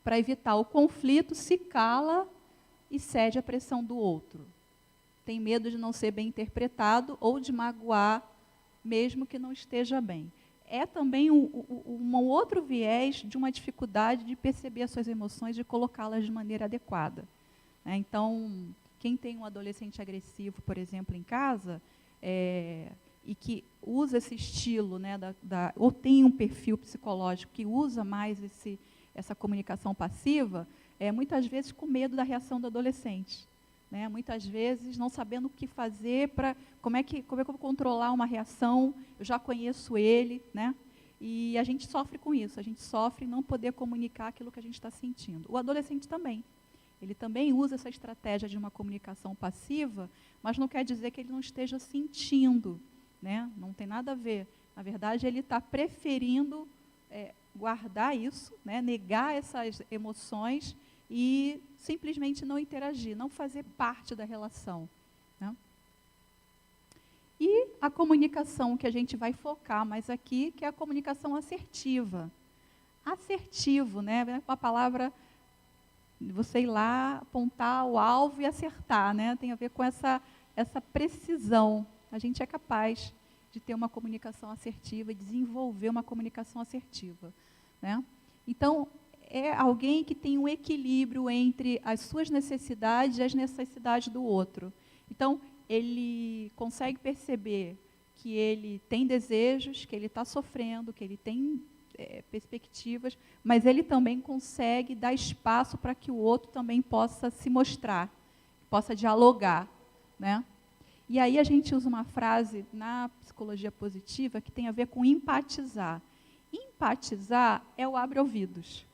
Para evitar o conflito, se cala e cede à pressão do outro. Tem medo de não ser bem interpretado ou de magoar, mesmo que não esteja bem. É também um outro viés de uma dificuldade de perceber as suas emoções e colocá-las de maneira adequada. Então, quem tem um adolescente agressivo, por exemplo, em casa, e que usa esse estilo, né, ou tem um perfil psicológico que usa mais essa comunicação passiva, muitas vezes com medo da reação do adolescente. Né? Muitas vezes não sabendo o que fazer, como é que eu vou controlar uma reação, eu já conheço ele, né? E a gente sofre com isso, a gente sofre não poder comunicar aquilo que a gente está sentindo. O adolescente também. Ele também usa essa estratégia de uma comunicação passiva, mas não quer dizer que ele não esteja sentindo. Né? Não tem nada a ver. Na verdade, ele está preferindo guardar isso, né? Negar essas emoções e simplesmente não interagir, não fazer parte da relação. Né? E a comunicação que a gente vai focar mais aqui, que é a comunicação assertiva. Assertivo, né? Uma palavra, você ir lá, apontar o alvo e acertar, né? Tem a ver com essa precisão. A gente é capaz de ter uma comunicação assertiva e desenvolver uma comunicação assertiva. Né? Então, é alguém que tem um equilíbrio entre as suas necessidades e as necessidades do outro. Então, ele consegue perceber que ele tem desejos, que ele está sofrendo, que ele tem perspectivas, mas ele também consegue dar espaço para que o outro também possa se mostrar, possa dialogar, né? E aí a gente usa uma frase na psicologia positiva que tem a ver com empatizar. Empatizar é o abre ouvidos,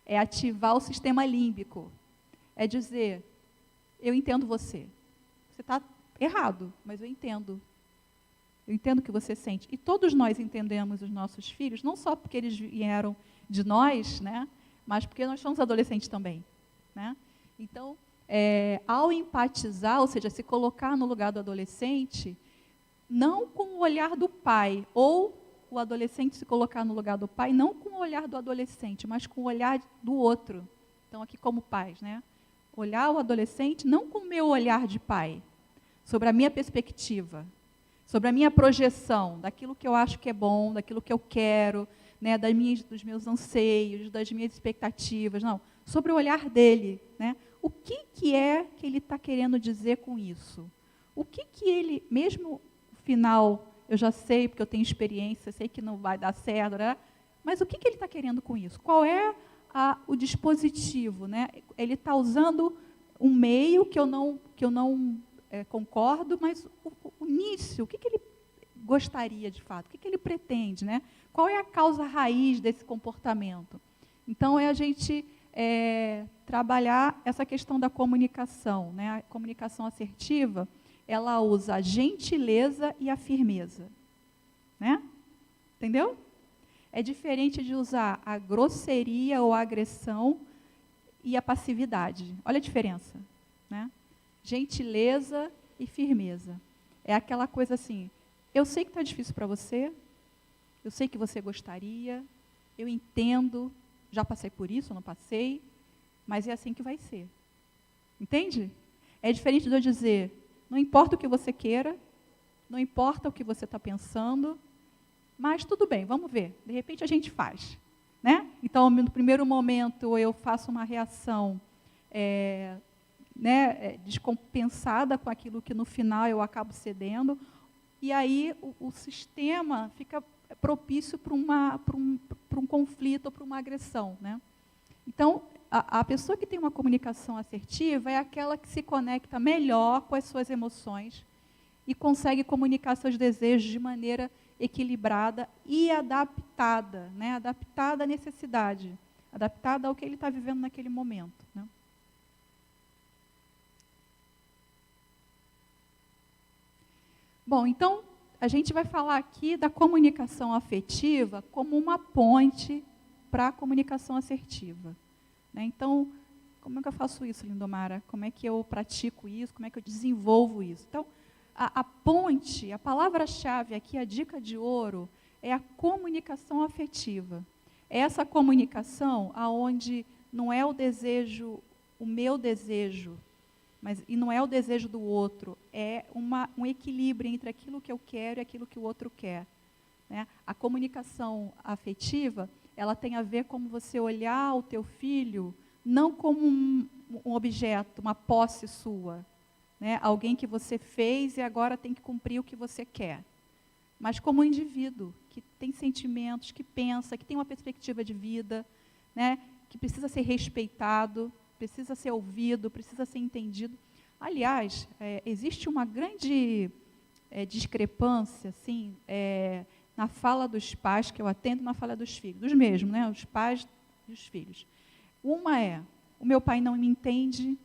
é ativar o sistema límbico, é dizer, eu entendo você está errado, mas eu entendo o que você sente. E todos nós entendemos os nossos filhos, não só porque eles vieram de nós, né, mas porque nós somos adolescentes também, né? Então, ao empatizar, ou seja, se colocar no lugar do adolescente, não com o olhar do pai, ou o adolescente se colocar no lugar do pai, não com o olhar do adolescente, mas com o olhar do outro. Então, aqui como pais, né? Olhar o adolescente não com o meu olhar de pai, sobre a minha perspectiva, sobre a minha projeção, daquilo que eu acho que é bom, daquilo que eu quero, né, dos meus anseios, das minhas expectativas, não, sobre o olhar dele, né? O que é que ele está querendo dizer com isso? O que ele, mesmo no final, eu já sei, porque eu tenho experiência, sei que não vai dar certo, né? Mas o que ele está querendo com isso? Qual é o dispositivo, né? Ele está usando um meio que eu não concordo, mas o início, o que ele gostaria de fato, o que ele pretende, né? Qual é a causa raiz desse comportamento? Então, é a gente trabalhar essa questão da comunicação, né? A comunicação assertiva, ela usa a gentileza e a firmeza, né? Entendeu? É diferente de usar a grosseria ou a agressão e a passividade. Olha a diferença, né? Gentileza e firmeza. É aquela coisa assim, eu sei que está difícil para você, eu sei que você gostaria, eu entendo, já passei por isso, eu não passei, mas é assim que vai ser. Entende? É diferente de eu dizer, não importa o que você queira, não importa o que você está pensando, mas tudo bem, vamos ver, de repente a gente faz, né? Então, no primeiro momento, eu faço uma reação descompensada com aquilo que no final eu acabo cedendo, e aí o sistema fica propício para um conflito ou para uma agressão, né? Então, a pessoa que tem uma comunicação assertiva é aquela que se conecta melhor com as suas emoções e consegue comunicar seus desejos de maneira equilibrada e adaptada, né? Adaptada à necessidade, adaptada ao que ele está vivendo naquele momento, né? Bom, então, a gente vai falar aqui da comunicação afetiva como uma ponte para a comunicação assertiva, né? Então, como é que eu faço isso, Lindomara? Como é que eu pratico isso? Como é que eu desenvolvo isso? Então, a ponte, a palavra-chave aqui, a dica de ouro, é a comunicação afetiva. É essa comunicação aonde não é o desejo, o meu desejo, e não é o desejo do outro, é um equilíbrio entre aquilo que eu quero e aquilo que o outro quer, né? A comunicação afetiva, ela tem a ver com você olhar o teu filho não como um objeto, uma posse sua, né? Alguém que você fez e agora tem que cumprir o que você quer, mas como um indivíduo que tem sentimentos, que pensa, que tem uma perspectiva de vida, né? Que precisa ser respeitado, precisa ser ouvido, precisa ser entendido. Aliás, existe uma grande discrepância, assim, na fala dos pais, que eu atendo, na fala dos filhos, dos mesmos, né? Os pais e os filhos. Uma o meu pai não me entende,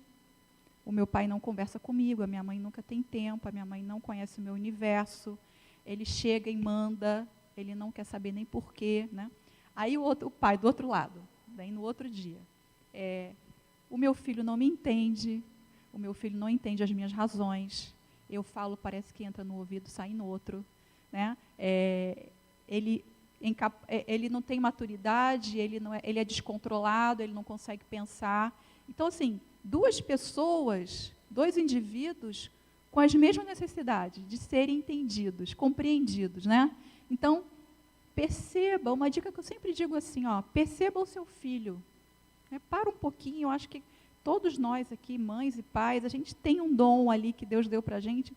o meu pai não conversa comigo, a minha mãe nunca tem tempo, a minha mãe não conhece o meu universo, ele chega e manda, ele não quer saber nem porquê, né? Aí o pai, do outro lado, daí no outro dia, o meu filho não me entende, o meu filho não entende as minhas razões, eu falo, parece que entra no ouvido, sai no outro, né? Ele não tem maturidade, ele é descontrolado, ele não consegue pensar. Então, assim, duas pessoas, dois indivíduos com as mesmas necessidades de serem entendidos, compreendidos, né? Então, perceba, uma dica que eu sempre digo assim, perceba o seu filho. Para um pouquinho, eu acho que todos nós aqui, mães e pais, a gente tem um dom ali que Deus deu para a gente,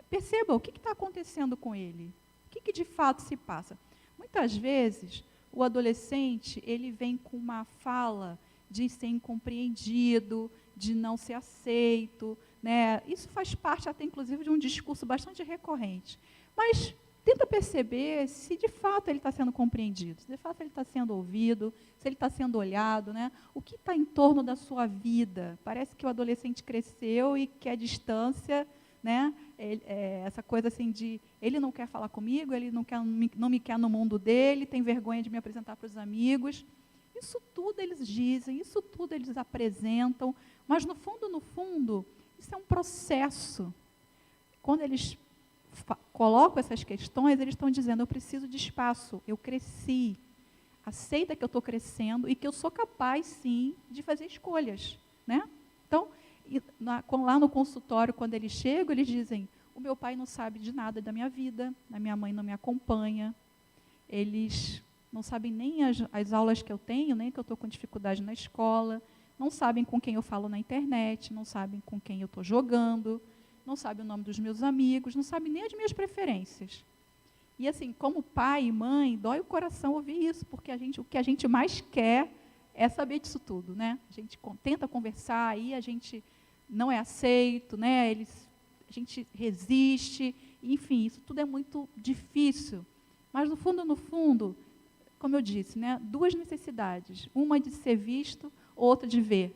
perceba o que está acontecendo com ele, o que de fato se passa. Muitas vezes, o adolescente, ele vem com uma fala de ser incompreendido, de não ser aceito, né? Isso faz parte até, inclusive, de um discurso bastante recorrente. Mas tenta perceber se de fato ele está sendo compreendido, se de fato ele está sendo ouvido, se ele está sendo olhado, né? O que está em torno da sua vida? Parece que o adolescente cresceu e quer distância, né? Essa coisa assim de, ele não quer falar comigo, ele não me quer no mundo dele, tem vergonha de me apresentar para os amigos. Isso tudo eles dizem, isso tudo eles apresentam, mas no fundo, isso é um processo. Quando eles colocam essas questões, eles estão dizendo, eu preciso de espaço, eu cresci, aceita que eu estou crescendo e que eu sou capaz, sim, de fazer escolhas, né? Então, lá no consultório, quando eles chegam, eles dizem, o meu pai não sabe de nada da minha vida, a minha mãe não me acompanha, eles não sabem nem as aulas que eu tenho, nem que eu estou com dificuldade na escola, não sabem com quem eu falo na internet, não sabem com quem eu estou jogando, não sabem o nome dos meus amigos, não sabem nem as minhas preferências. E assim, como pai e mãe, dói o coração ouvir isso, porque o que a gente mais quer é saber disso tudo, né? A gente tenta conversar, aí a gente não é aceito, né? A gente resiste, enfim, isso tudo é muito difícil. Mas no fundo, como eu disse, né? Duas necessidades, uma de ser visto, outra de ver.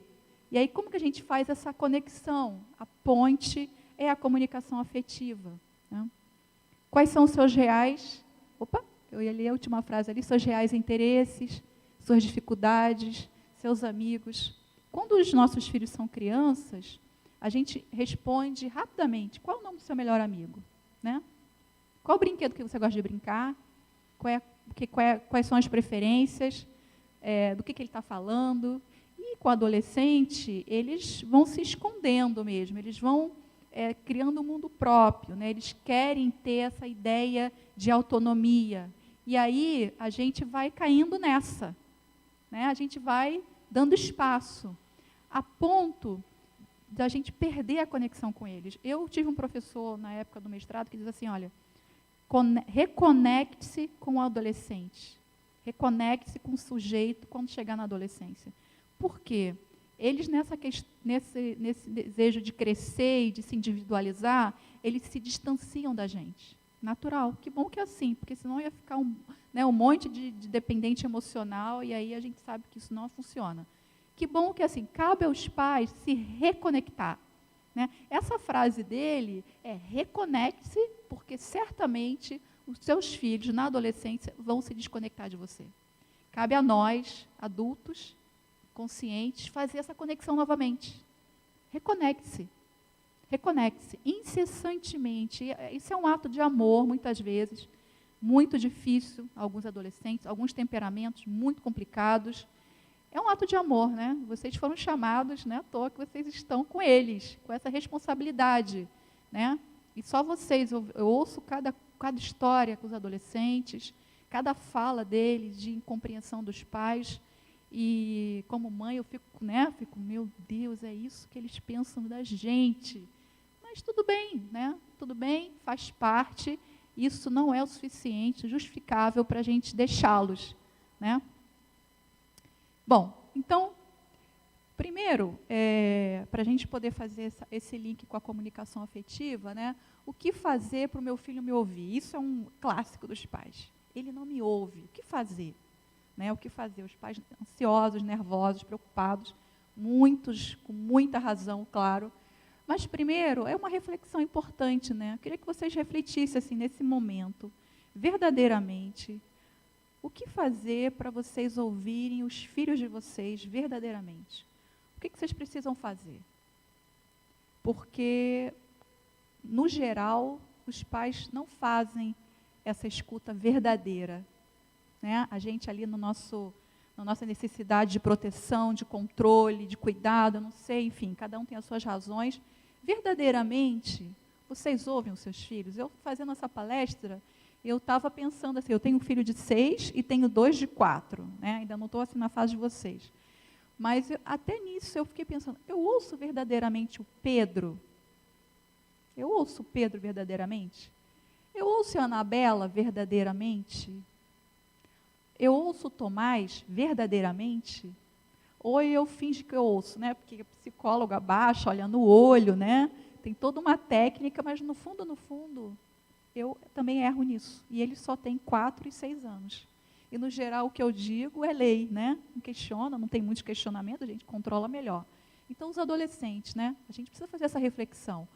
E aí como que a gente faz essa conexão? A ponte é a comunicação afetiva, né? Quais são os seus reais, eu ia ler a última frase ali, seus reais interesses, suas dificuldades, seus amigos. Quando os nossos filhos são crianças, a gente responde rapidamente, qual é o nome do seu melhor amigo? Né? Qual o brinquedo que você gosta de brincar? Quais são as preferências? Do que ele está falando? E com o adolescente, eles vão se escondendo mesmo, eles vão criando um mundo próprio, né? Eles querem ter essa ideia de autonomia. E aí a gente vai caindo nessa, né? A gente vai dando espaço, a ponto da gente perder a conexão com eles. Eu tive um professor na época do mestrado que diz assim, olha, reconecte-se com o adolescente, reconecte-se com o sujeito quando chegar na adolescência. Por quê? Eles, nesse desejo de crescer e de se individualizar, eles se distanciam da gente. Natural. Que bom que é assim, porque senão ia ficar um monte de dependente emocional, e aí a gente sabe que isso não funciona. Que bom que é assim, cabe aos pais se reconectar, né? Essa frase dele é, reconecte-se, porque certamente os seus filhos, na adolescência, vão se desconectar de você. Cabe a nós, adultos, conscientes, fazer essa conexão novamente. Reconecte-se. Reconecte-se incessantemente. Isso é um ato de amor, muitas vezes, muito difícil, alguns adolescentes, alguns temperamentos muito complicados. É um ato de amor, né? Vocês foram chamados, né, à toa que vocês estão com eles, com essa responsabilidade, né? E só vocês, eu ouço cada história com os adolescentes, cada fala deles de incompreensão dos pais. E como mãe eu fico, meu Deus, é isso que eles pensam da gente. Mas tudo bem, né? Tudo bem, faz parte. Isso não é o suficiente, justificável para a gente deixá-los, né? Bom, então, primeiro, para a gente poder fazer esse link com a comunicação afetiva, né? O que fazer para o meu filho me ouvir? Isso é um clássico dos pais. Ele não me ouve. O que fazer? Né, o que fazer? Os pais ansiosos, nervosos, preocupados, muitos com muita razão, claro. Mas primeiro, é uma reflexão importante, né? Eu queria que vocês refletissem assim, nesse momento, verdadeiramente, o que fazer para vocês ouvirem os filhos de vocês verdadeiramente? O que vocês precisam fazer? Porque, no geral, os pais não fazem essa escuta verdadeira. Né? A gente ali na nossa necessidade de proteção, de controle, de cuidado, eu não sei, enfim, cada um tem as suas razões. Verdadeiramente, vocês ouvem os seus filhos? Eu, fazendo essa palestra, eu estava pensando assim, eu tenho um filho de 6 e tenho 2 de 4, né? Ainda não estou assim na fase de vocês. Mas até nisso eu fiquei pensando, eu ouço verdadeiramente o Pedro? Eu ouço Pedro verdadeiramente? Eu ouço a Anabela verdadeiramente? Eu ouço Tomás verdadeiramente? Ou eu finjo que eu ouço, né? Porque a psicóloga abaixa, olha no olho, né? Tem toda uma técnica, mas no fundo, eu também erro nisso. E ele só tem 4 e 6 anos. E, no geral, o que eu digo é lei, né? Não questiona, não tem muitos questionamentos, a gente controla melhor. Então, os adolescentes, né? A gente precisa fazer essa reflexão.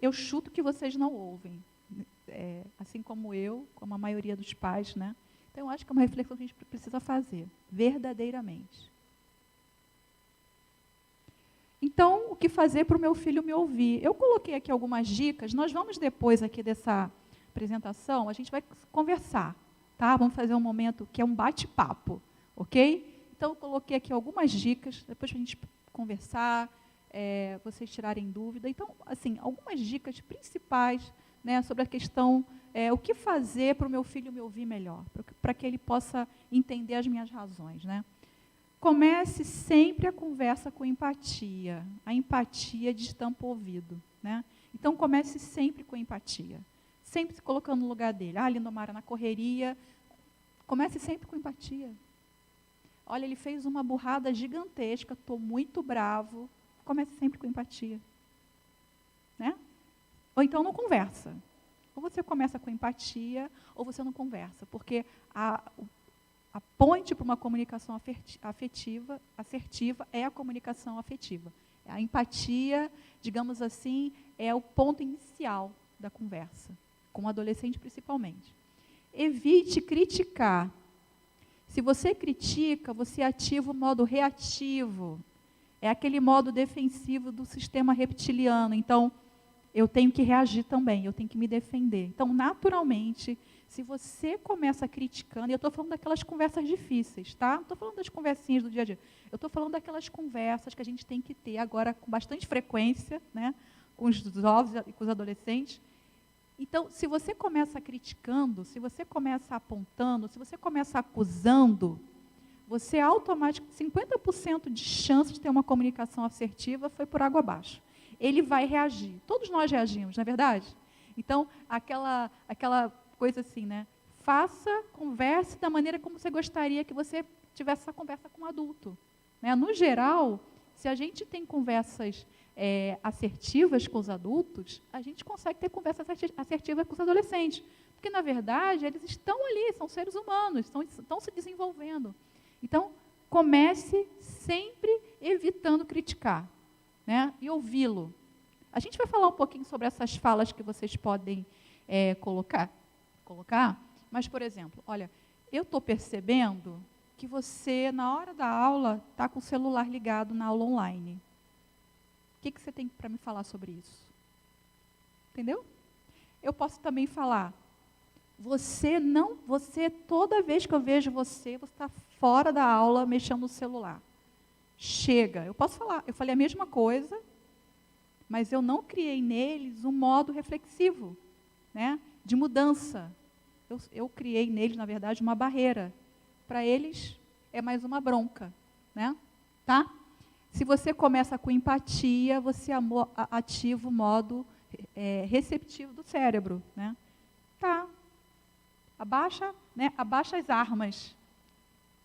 Eu chuto que vocês não ouvem, assim como eu, como a maioria dos pais, né? Então, eu acho que é uma reflexão que a gente precisa fazer, verdadeiramente. Então, o que fazer para o meu filho me ouvir? Eu coloquei aqui algumas dicas, nós vamos depois aqui dessa apresentação, a gente vai conversar, tá? Vamos fazer um momento que é um bate-papo, ok? Então, eu coloquei aqui algumas dicas, depois para a gente conversar, vocês tirarem dúvida. Então, assim, algumas dicas principais, né, sobre a questão, o que fazer para o meu filho me ouvir melhor, para que ele possa entender as minhas razões, né? Comece sempre a conversa com empatia. A empatia destampa o ouvido, né? Então, comece sempre com empatia. Sempre se colocando no lugar dele. Lindomara, na correria. Comece sempre com empatia. Olha, ele fez uma burrada gigantesca, estou muito bravo. Comece sempre com empatia. Né? Ou então não conversa. Ou você começa com empatia, ou você não conversa. Porque a ponte para uma comunicação assertiva é a comunicação afetiva. A empatia, digamos assim, é o ponto inicial da conversa, com o adolescente principalmente. Evite criticar. Se você critica, você ativa o modo reativo. É aquele modo defensivo do sistema reptiliano. Então, eu tenho que reagir também, eu tenho que me defender. Então, naturalmente, se você começa criticando, e eu estou falando daquelas conversas difíceis, tá? Não estou falando das conversinhas do dia a dia. Eu estou falando daquelas conversas que a gente tem que ter agora com bastante frequência, né? Com os jovens e com os adolescentes. Então, se você começa criticando, se você começa apontando, se você começa acusando, você automaticamente, 50% de chance de ter uma comunicação assertiva foi por água abaixo. Ele vai reagir. Todos nós reagimos, não é verdade? Então, aquela coisa assim, né? Converse da maneira como você gostaria que você tivesse essa conversa com um adulto. Né? No geral, se a gente tem conversas assertivas com os adultos, a gente consegue ter conversas assertivas com os adolescentes. Porque, na verdade, eles estão ali, são seres humanos, estão se desenvolvendo. Então, comece sempre evitando criticar, né? E ouvi-lo. A gente vai falar um pouquinho sobre essas falas que vocês podem colocar, mas, por exemplo, olha, eu estou percebendo que você, na hora da aula, está com o celular ligado na aula online. O que você tem para me falar sobre isso? Entendeu? Eu posso também falar, você, toda vez que eu vejo você está fora da aula mexendo no celular. Chega. Eu posso falar, eu falei a mesma coisa, mas eu não criei neles um modo reflexivo, né, de mudança. Eu criei neles, na verdade, uma barreira. Para eles, é mais uma bronca. Né? Tá? Se você começa com empatia, você ativa o modo receptivo do cérebro. Né? Tá. Abaixa as armas.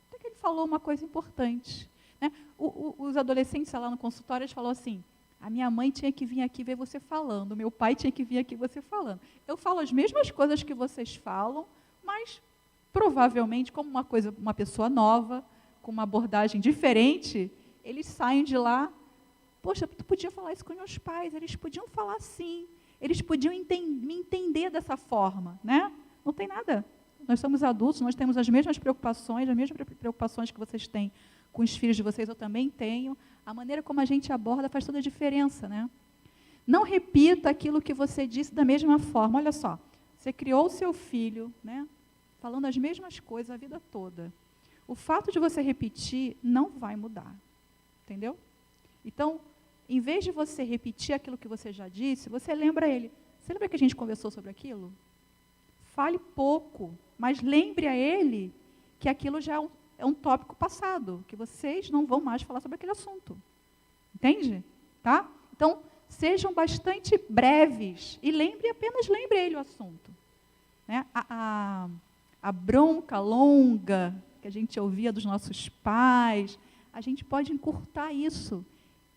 Até que ele falou uma coisa importante. Né? Os adolescentes lá no consultório, eles falaram assim, a minha mãe tinha que vir aqui ver você falando, meu pai tinha que vir aqui ver você falando. Eu falo as mesmas coisas que vocês falam, mas provavelmente, como uma pessoa nova, com uma abordagem diferente, eles saem de lá, poxa, tu podia falar isso com meus pais, eles podiam falar assim, eles podiam me entender dessa forma, né? Não tem nada. Nós somos adultos, nós temos as mesmas preocupações que vocês têm com os filhos de vocês, eu também tenho. A maneira como a gente aborda faz toda a diferença, né? Não repita aquilo que você disse da mesma forma. Olha só, você criou o seu filho, né, falando as mesmas coisas a vida toda. O fato de você repetir não vai mudar, entendeu? Então, em vez de você repetir aquilo que você já disse, você lembra ele. Você lembra que a gente conversou sobre aquilo? Fale pouco, mas lembre a ele que aquilo já é um tópico passado, que vocês não vão mais falar sobre aquele assunto. Entende? Tá? Então, sejam bastante breves e apenas lembre ele o assunto. Né? A bronca longa que a gente ouvia dos nossos pais, a gente pode encurtar isso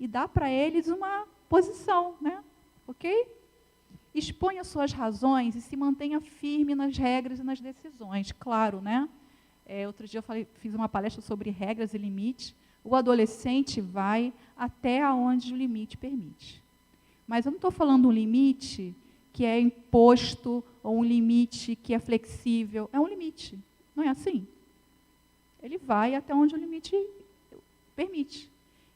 e dar para eles uma posição, né? Ok? Exponha suas razões e se mantenha firme nas regras e nas decisões, claro, né? Outro dia fiz uma palestra sobre regras e limites. O adolescente vai até onde o limite permite. Mas eu não estou falando um limite que é imposto ou um limite que é flexível. É um limite, não é assim? Ele vai até onde o limite permite.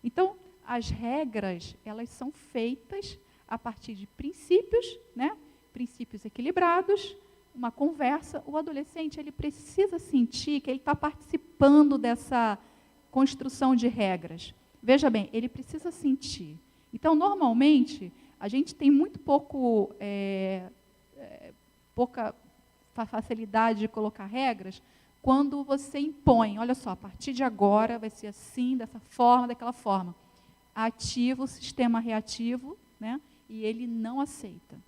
Então, as regras, elas são feitas a partir de princípios, né? Princípios equilibrados, uma conversa. O adolescente, ele precisa sentir que ele está participando dessa construção de regras. Veja bem, ele precisa sentir. Então, normalmente, a gente tem muito pouca facilidade de colocar regras quando você impõe. Olha só, a partir de agora vai ser assim, dessa forma, daquela forma. Ativa o sistema reativo, né? E ele não aceita.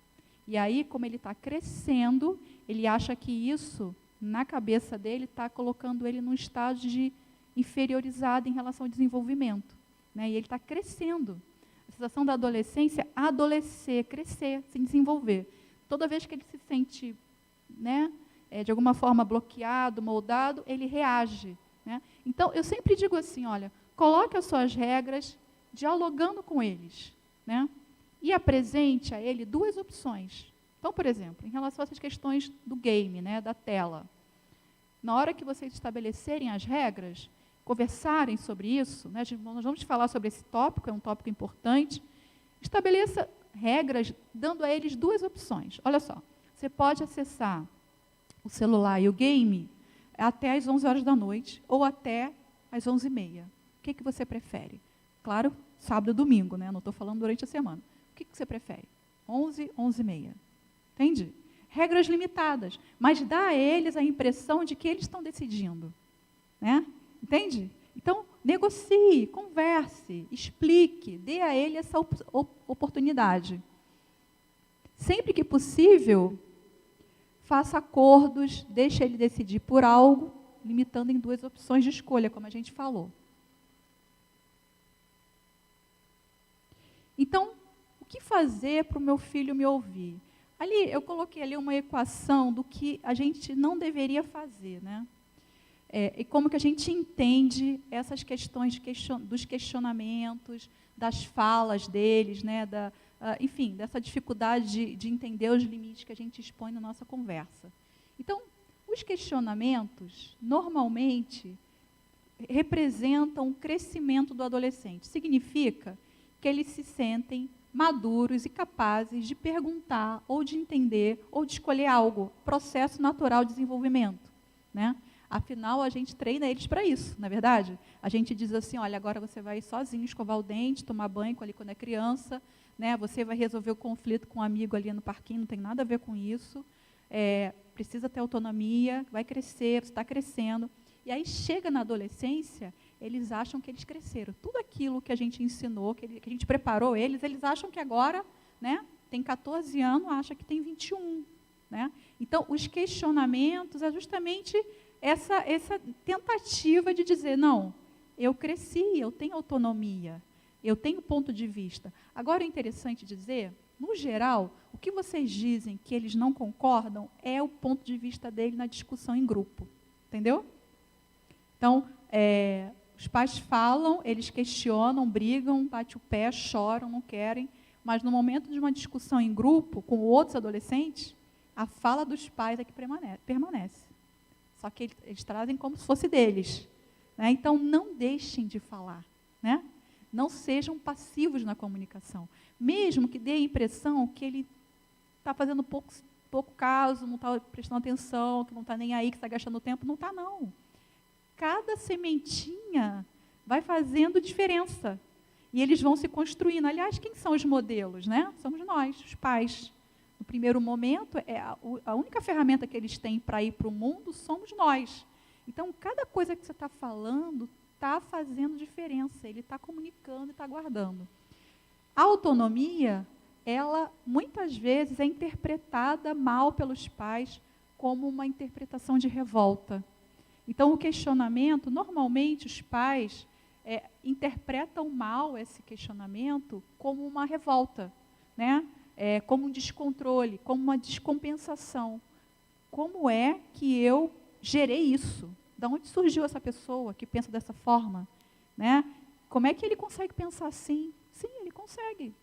E aí, como ele está crescendo, ele acha que isso, na cabeça dele, está colocando ele num estágio de inferiorizado em relação ao desenvolvimento. Né? E ele está crescendo. A sensação da adolescência é adolecer, crescer, se desenvolver. Toda vez que ele se sente, né, de alguma forma bloqueado, moldado, ele reage. Né? Então, eu sempre digo assim, olha, coloque as suas regras dialogando com eles. Né? E apresente a ele duas opções. Então, por exemplo, em relação a essas questões do game, né, da tela, na hora que vocês estabelecerem as regras, conversarem sobre isso, né, nós vamos falar sobre esse tópico, é um tópico importante, estabeleça regras dando a eles duas opções. Olha só, você pode acessar o celular e o game até às 11 horas da noite ou até às 11h30. O que você prefere? Claro, sábado e domingo, né? Não estou falando durante a semana. O que você prefere? 11, 11h30. Entende? Regras limitadas, mas dá a eles a impressão de que eles estão decidindo. Né? Entende? Então, negocie, converse, explique, dê a ele essa oportunidade. Sempre que possível, faça acordos, deixe ele decidir por algo, limitando em duas opções de escolha, como a gente falou. Então, o que fazer para o meu filho me ouvir? Ali, eu coloquei ali uma equação do que a gente não deveria fazer, né? E como que a gente entende essas questões dos questionamentos, das falas deles, né? Enfim, dessa dificuldade de entender os limites que a gente expõe na nossa conversa. Então, os questionamentos, normalmente, representam o crescimento do adolescente. Significa que eles se sentem maduros e capazes de perguntar, ou de entender, ou de escolher algo. Processo natural de desenvolvimento. Né? Afinal, a gente treina eles para isso, não é verdade? A gente diz assim, olha, agora você vai sozinho escovar o dente, tomar banho ali quando é criança, né? Você vai resolver o conflito com um amigo ali no parquinho, não tem nada a ver com isso. Precisa ter autonomia, vai crescer, você está crescendo. E aí chega na adolescência, eles acham que eles cresceram. Tudo aquilo que a gente ensinou, que a gente preparou eles acham que agora, né, tem 14 anos, acha que tem 21. Né? Então, os questionamentos é justamente essa tentativa de dizer, não, eu cresci, eu tenho autonomia, eu tenho ponto de vista. Agora, é interessante dizer, no geral, o que vocês dizem que eles não concordam é o ponto de vista dele na discussão em grupo. Entendeu? Então, os pais falam, eles questionam, brigam, batem o pé, choram, não querem, mas no momento de uma discussão em grupo com outros adolescentes, a fala dos pais é que permanece. Só que eles trazem como se fosse deles. Né? Então, não deixem de falar. Né? Não sejam passivos na comunicação. Mesmo que dê a impressão que ele está fazendo pouco caso, não está prestando atenção, que não está nem aí, que está gastando tempo. Não está, não. Cada sementinha vai fazendo diferença. E eles vão se construindo. Aliás, quem são os modelos? Né? Somos nós, os pais. No primeiro momento, a única ferramenta que eles têm para ir para o mundo somos nós. Então, cada coisa que você está falando está fazendo diferença. Ele está comunicando e está guardando. A autonomia ela muitas vezes é interpretada mal pelos pais como uma interpretação de revolta. Então, o questionamento, normalmente os pais interpretam mal esse questionamento como uma revolta, né? Como um descontrole, como uma descompensação. Como é que eu gerei isso? De onde surgiu essa pessoa que pensa dessa forma? Né? Como é que ele consegue pensar assim? Sim, ele consegue.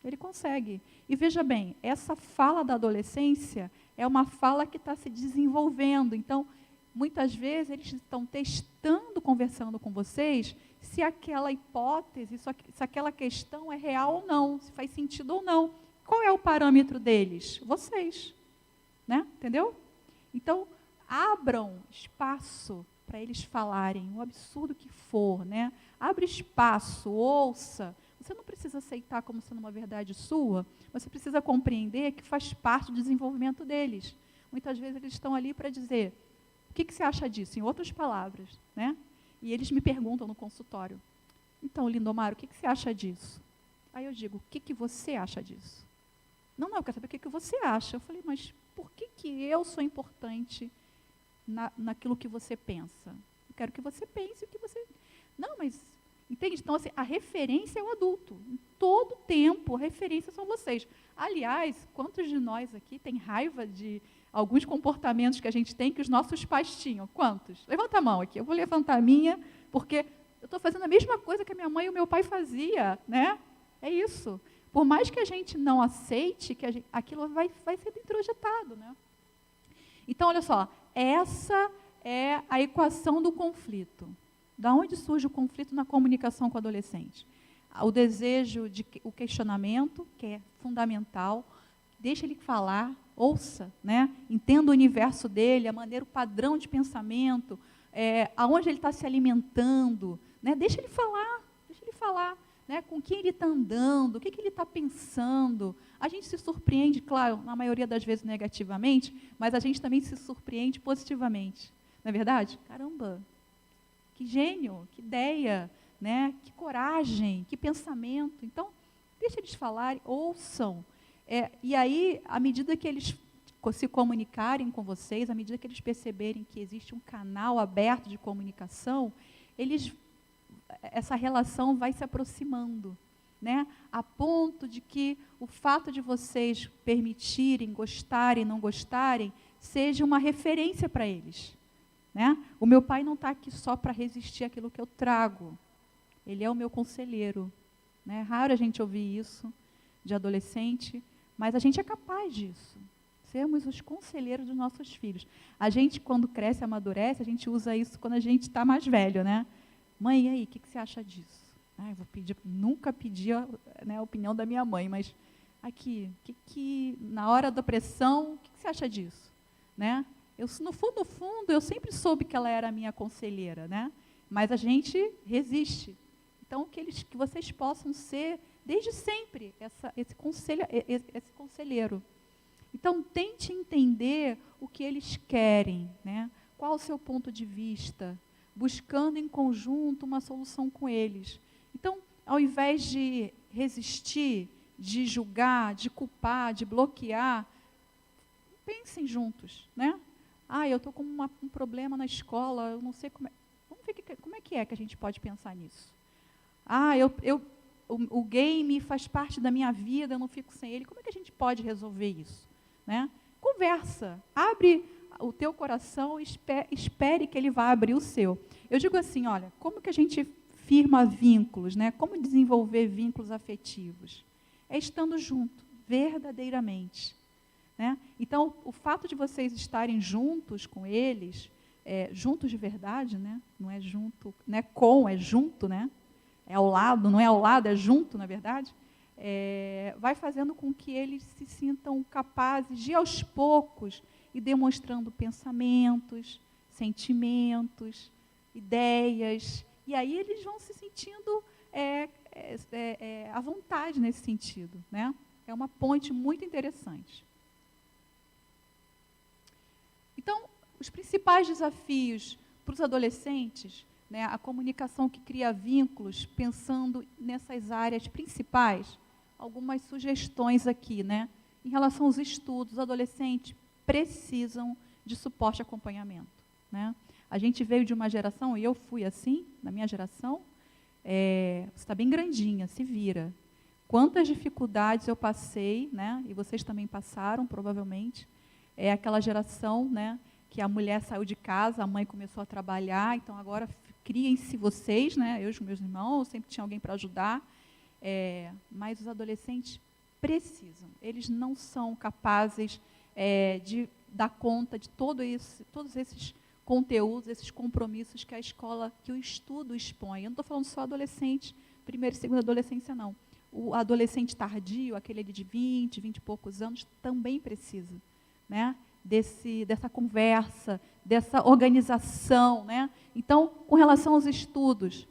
Ele consegue. E veja bem, essa fala da adolescência é uma fala que está se desenvolvendo. Então, muitas vezes, eles estão testando, conversando com vocês, se aquela hipótese, se aquela questão é real ou não, se faz sentido ou não. Qual é o parâmetro deles? Vocês. Né? Entendeu? Então, abram espaço para eles falarem o absurdo que for, né? Abre espaço, ouça. Você não precisa aceitar como sendo uma verdade sua, você precisa compreender que faz parte do desenvolvimento deles. Muitas vezes eles estão ali para dizer, o que você acha disso? Em outras palavras, né? E eles me perguntam no consultório, então, Lindomar, o que você acha disso? Aí eu digo, o que você acha disso? Não, eu quero saber o que você acha. Eu falei, mas por que eu sou importante naquilo que você pensa? Eu quero que você pense o que você... Não, mas... Entende? Então, assim, a referência é o adulto. Em todo tempo, a referência são vocês. Aliás, quantos de nós aqui têm raiva de alguns comportamentos que a gente tem que os nossos pais tinham? Quantos? Levanta a mão aqui. Eu vou levantar a minha, porque eu estou fazendo a mesma coisa que a minha mãe e o meu pai fazia, né? É isso. Por mais que a gente não aceite, que aquilo vai sendo introjetado, né? Então, olha só, essa é a equação do conflito. Da onde surge o conflito na comunicação com o adolescente? O desejo, o questionamento, que é fundamental, deixa ele falar, ouça, né? Entenda o universo dele, a maneira, o padrão de pensamento, aonde ele está se alimentando, né? Deixa ele falar, né? Com quem ele está andando, o que ele está pensando. A gente se surpreende, claro, na maioria das vezes negativamente, mas a gente também se surpreende positivamente. Não é verdade? Caramba! Que gênio, que ideia, né? Que coragem, que pensamento. Então, deixa eles falarem, ouçam. E aí, à medida que eles se comunicarem com vocês, à medida que eles perceberem que existe um canal aberto de comunicação, essa relação vai se aproximando, né? A ponto de que o fato de vocês permitirem, gostarem, não gostarem, seja uma referência para eles. Né? O meu pai não está aqui só para resistir àquilo que eu trago. Ele é o meu conselheiro. Né? É raro a gente ouvir isso de adolescente, mas a gente é capaz disso. Sermos os conselheiros dos nossos filhos. A gente, quando cresce, amadurece, a gente usa isso quando a gente está mais velho. Né? Mãe, e aí, o que você acha disso? Nunca pedi a opinião da minha mãe, mas aqui, na hora da pressão, o que você acha disso? Né? No fundo, eu sempre soube que ela era a minha conselheira, né? Mas a gente resiste. Então, que vocês possam ser, desde sempre, esse conselheiro. Então, tente entender o que eles querem, né? Qual o seu ponto de vista, buscando em conjunto uma solução com eles. Então, ao invés de resistir, de julgar, de culpar, de bloquear, pensem juntos, né? Eu estou com um problema na escola, eu não sei como é. Vamos ver como é que a gente pode pensar nisso. O game faz parte da minha vida, eu não fico sem ele. Como é que a gente pode resolver isso? Né? Conversa, abre o teu coração e espere que ele vá abrir o seu. Eu digo assim, olha, como que a gente firma vínculos, né? Como desenvolver vínculos afetivos? É estando junto, verdadeiramente. Né? Então, o fato de vocês estarem juntos com eles, juntos de verdade, né? Não é junto, não é é junto, né? É ao lado, não é ao lado, é junto, na verdade, vai fazendo com que eles se sintam capazes de, aos poucos, ir demonstrando pensamentos, sentimentos, ideias, e aí eles vão se sentindo à vontade nesse sentido. Né? É uma ponte muito interessante. Então, os principais desafios para os adolescentes, né, a comunicação que cria vínculos, pensando nessas áreas principais, algumas sugestões aqui, né? Em relação aos estudos, os adolescentes precisam de suporte e acompanhamento, né? A gente veio de uma geração, e eu fui assim, na minha geração, você está bem grandinha, se vira. Quantas dificuldades eu passei, né? E vocês também passaram, provavelmente. É aquela geração, né, que a mulher saiu de casa, a mãe começou a trabalhar, então agora criem-se vocês, né? Eu e os meus irmãos, sempre tinha alguém para ajudar. Mas os adolescentes precisam, eles não são capazes de dar conta de todos esses conteúdos, esses compromissos que a escola, que o estudo expõe. Eu não estou falando só adolescente, primeira e segunda adolescência, não. O adolescente tardio, aquele de 20 e poucos anos, também precisa, né, dessa conversa, dessa organização, né? Então, com relação aos estudos,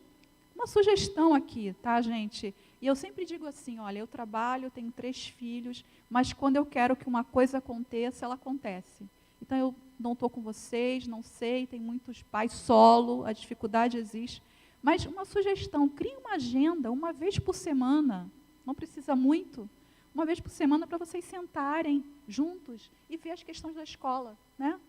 uma sugestão aqui, tá, gente? E eu sempre digo assim, olha, eu trabalho, eu tenho 3 filhos, mas quando eu quero que uma coisa aconteça, ela acontece. Então, eu não estou com vocês, não sei, tem muitos pais solo, a dificuldade existe. Mas uma sugestão, crie uma agenda, uma vez por semana, não precisa muito, uma vez por semana para vocês sentarem juntos e ver as questões da escola, né?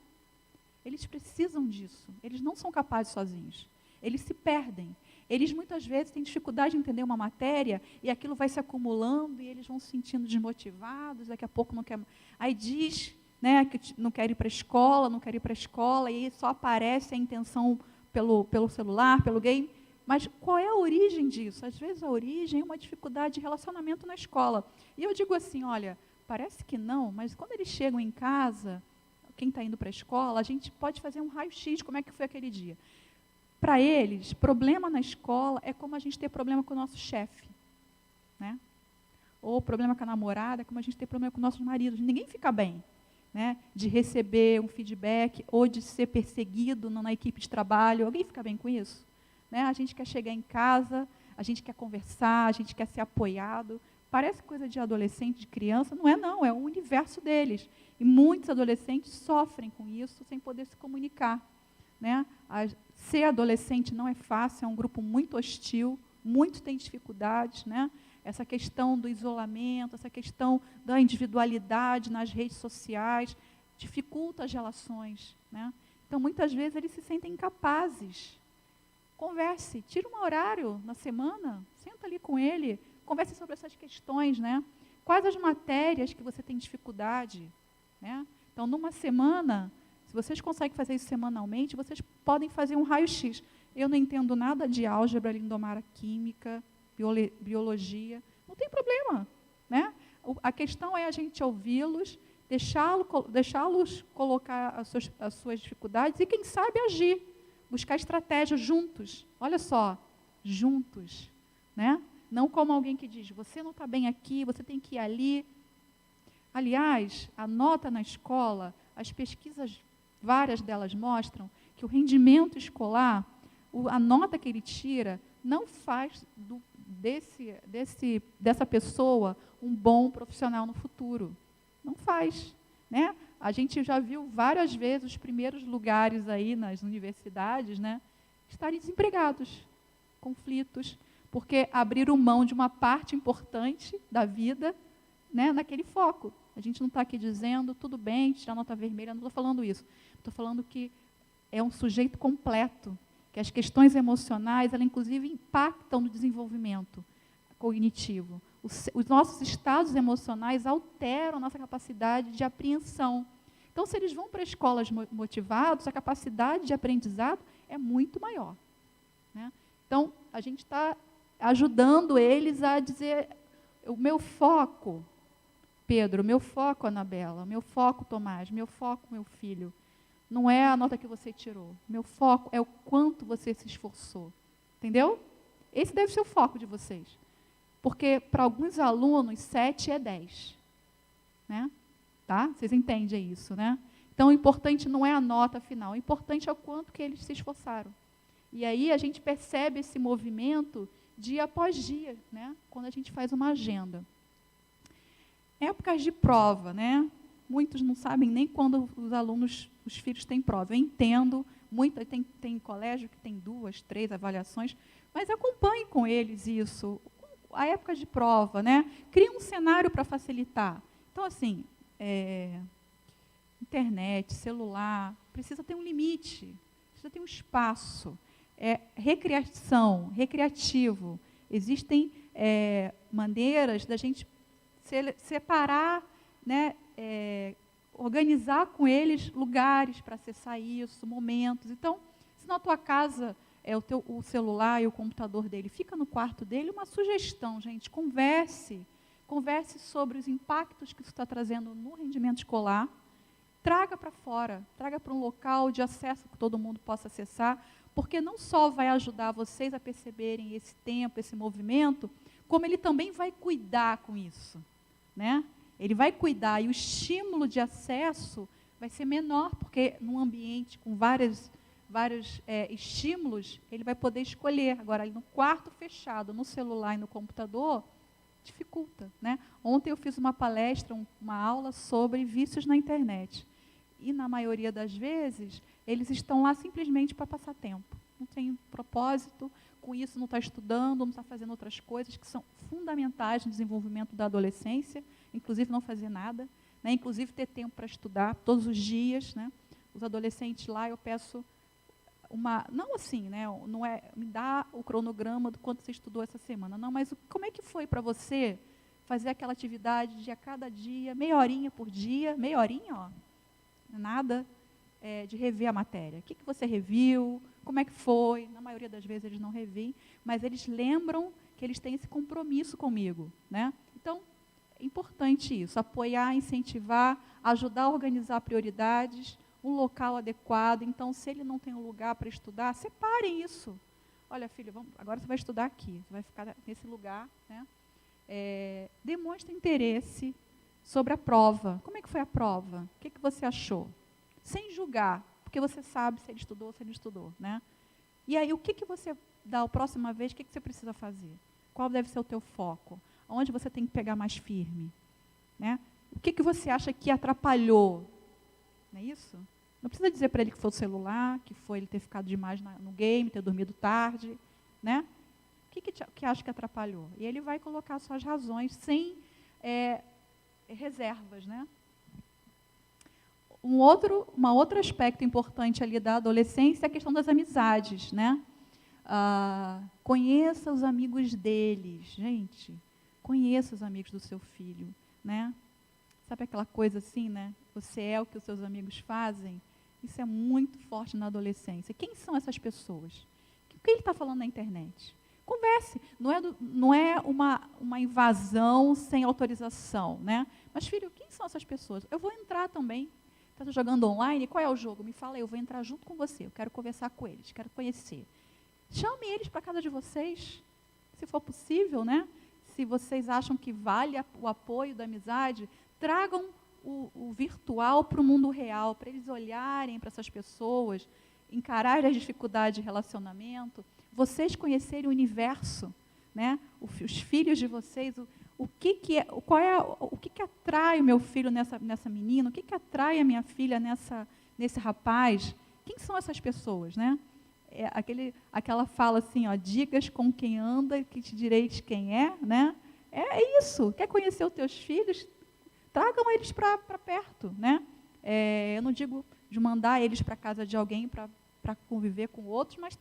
Eles precisam disso, eles não são capazes sozinhos, eles se perdem. Eles muitas vezes têm dificuldade de entender uma matéria e aquilo vai se acumulando e eles vão se sentindo desmotivados, daqui a pouco não quer. Aí diz, né, que não quer ir para a escola, não quer ir para a escola, e aí só aparece a intenção pelo celular, pelo game. Mas qual é a origem disso? Às vezes a origem é uma dificuldade de relacionamento na escola. E eu digo assim, olha, parece que não, mas quando eles chegam em casa, quem está indo para a escola, a gente pode fazer um raio-x, como é que foi aquele dia. Para eles, problema na escola é como a gente ter problema com o nosso chefe, né? Ou problema com a namorada é como a gente ter problema com nossos maridos. Ninguém fica bem, né, de receber um feedback ou de ser perseguido na equipe de trabalho. Alguém fica bem com isso? Né? A gente quer chegar em casa, a gente quer conversar, a gente quer ser apoiado. Parece coisa de adolescente, de criança. Não é, não. É o universo deles. E muitos adolescentes sofrem com isso sem poder se comunicar, né? Ser adolescente não é fácil, é um grupo muito hostil, muitos têm dificuldades, né? Essa questão do isolamento, essa questão da individualidade nas redes sociais, dificulta as relações, né? Então, muitas vezes, eles se sentem incapazes. Converse, tira um horário na semana, senta ali com ele, converse sobre essas questões, né? Quais as matérias que você tem dificuldade, né? Então, numa semana, se vocês conseguem fazer isso semanalmente, vocês podem fazer um raio-x. Eu não entendo nada de álgebra, lindomara, química, biologia, não tem problema, né? A questão é a gente ouvi-los, deixá-los colocar as suas dificuldades e, quem sabe, agir, buscar estratégias juntos. Olha só, juntos, né? Não como alguém que diz, você não está bem aqui, você tem que ir ali. Aliás, a nota na escola, as pesquisas, várias delas mostram que o rendimento escolar, a nota que ele tira, não faz dessa pessoa um bom profissional no futuro. Não faz, né? A gente já viu várias vezes os primeiros lugares aí nas universidades, né, estarem desempregados, conflitos, porque abriram mão de uma parte importante da vida, né, naquele foco. A gente não está aqui dizendo, tudo bem, tirar nota vermelha, não estou falando isso. Estou falando que é um sujeito completo, que as questões emocionais, elas inclusive impactam no desenvolvimento cognitivo. Os nossos estados emocionais alteram a nossa capacidade de apreensão. Então, se eles vão para escolas motivados, a capacidade de aprendizado é muito maior, né? Então, a gente está ajudando eles a dizer, o meu foco, Pedro, o meu foco, Anabela, o meu foco, Tomás, meu foco, meu filho, não é a nota que você tirou. Meu foco é o quanto você se esforçou. Entendeu? Esse deve ser o foco de vocês. Porque, para alguns alunos, 7 é 10. Né? Tá? Vocês entendem isso, né? Então, o importante não é a nota final, o importante é o quanto que eles se esforçaram. E aí a gente percebe esse movimento dia após dia, né? Quando a gente faz uma agenda. Épocas de prova, né? Muitos não sabem nem quando os alunos, os filhos têm prova. Eu entendo, tem colégio que tem 2, 3 avaliações, mas acompanhe com eles isso. a época de prova, né? Cria um cenário para facilitar. Então, assim, internet, celular, precisa ter um limite, precisa ter um espaço. Recreativo. Existem maneiras da gente separar, né, organizar com eles lugares para acessar isso, momentos. Então, se na tua casa o celular e o computador dele fica no quarto dele, uma sugestão, gente, converse sobre os impactos que isso está trazendo no rendimento escolar, traga para fora, traga para um local de acesso que todo mundo possa acessar, porque não só vai ajudar vocês a perceberem esse tempo, esse movimento, como ele também vai cuidar com isso, né? Ele vai cuidar e o estímulo de acesso vai ser menor, porque num ambiente com vários estímulos, ele vai poder escolher. Agora, no quarto fechado, no celular e no computador, dificulta, né? Ontem eu fiz uma palestra, uma aula sobre vícios na internet. E, na maioria das vezes, eles estão lá simplesmente para passar tempo. Não tem propósito, com isso não está estudando, não está fazendo outras coisas que são fundamentais no desenvolvimento da adolescência, inclusive não fazer nada, né? Inclusive ter tempo para estudar todos os dias, né? Os adolescentes lá, eu peço não assim, né? Não é me dá o cronograma do quanto você estudou essa semana, não, mas como é que foi para você fazer aquela atividade de a cada dia, meia horinha por dia, meia horinha, ó, nada de rever a matéria. O que você reviu? Como é que foi? Na maioria das vezes eles não revêem, mas eles lembram que eles têm esse compromisso comigo, né? Então, é importante isso, apoiar, incentivar, ajudar a organizar prioridades, um local adequado. Então, se ele não tem um lugar para estudar, separem isso. Olha, filho, agora você vai estudar aqui, você vai ficar nesse lugar, né? Demonstre interesse sobre a prova. Como é que foi a prova? O que você achou? Sem julgar, porque você sabe se ele estudou ou se ele não estudou, né? E aí, o que você dá a próxima vez, o que você precisa fazer? Qual deve ser o teu foco? Onde você tem que pegar mais firme? Né? O que você acha que atrapalhou? Não é isso? Não precisa dizer para ele que foi o celular, que foi ele ter ficado demais no game, ter dormido tarde, né? O que acha que atrapalhou? E ele vai colocar suas razões sem reservas, né? Um outro aspecto importante ali da adolescência é a questão das amizades, né? Conheça os amigos deles, gente. Conheça os amigos do seu filho, né? Sabe aquela coisa assim, né? Você é o que os seus amigos fazem. Isso é muito forte na adolescência. Quem são essas pessoas? O que ele está falando na internet? Converse. Não é uma invasão sem autorização, né? Mas, filho, quem são essas pessoas? Eu vou entrar também. Está jogando online? Qual é o jogo? Me fala aí, eu vou entrar junto com você. Eu quero conversar com eles, quero conhecer. Chame eles para a casa de vocês, se for possível, né? Se vocês acham que vale o apoio da amizade, tragam o virtual para o mundo real, para eles olharem para essas pessoas, encararem as dificuldades de relacionamento, vocês conhecerem o universo, né? Os filhos de vocês, o que atrai o meu filho nessa menina, o que atrai a minha filha nesse rapaz, quem são essas pessoas, né? Aquela fala assim, ó, digas com quem anda, que te direis quem é, né? É isso. Quer conhecer os teus filhos? Tragam eles para perto, né? Eu não digo de mandar eles para a casa de alguém para conviver com outros, mas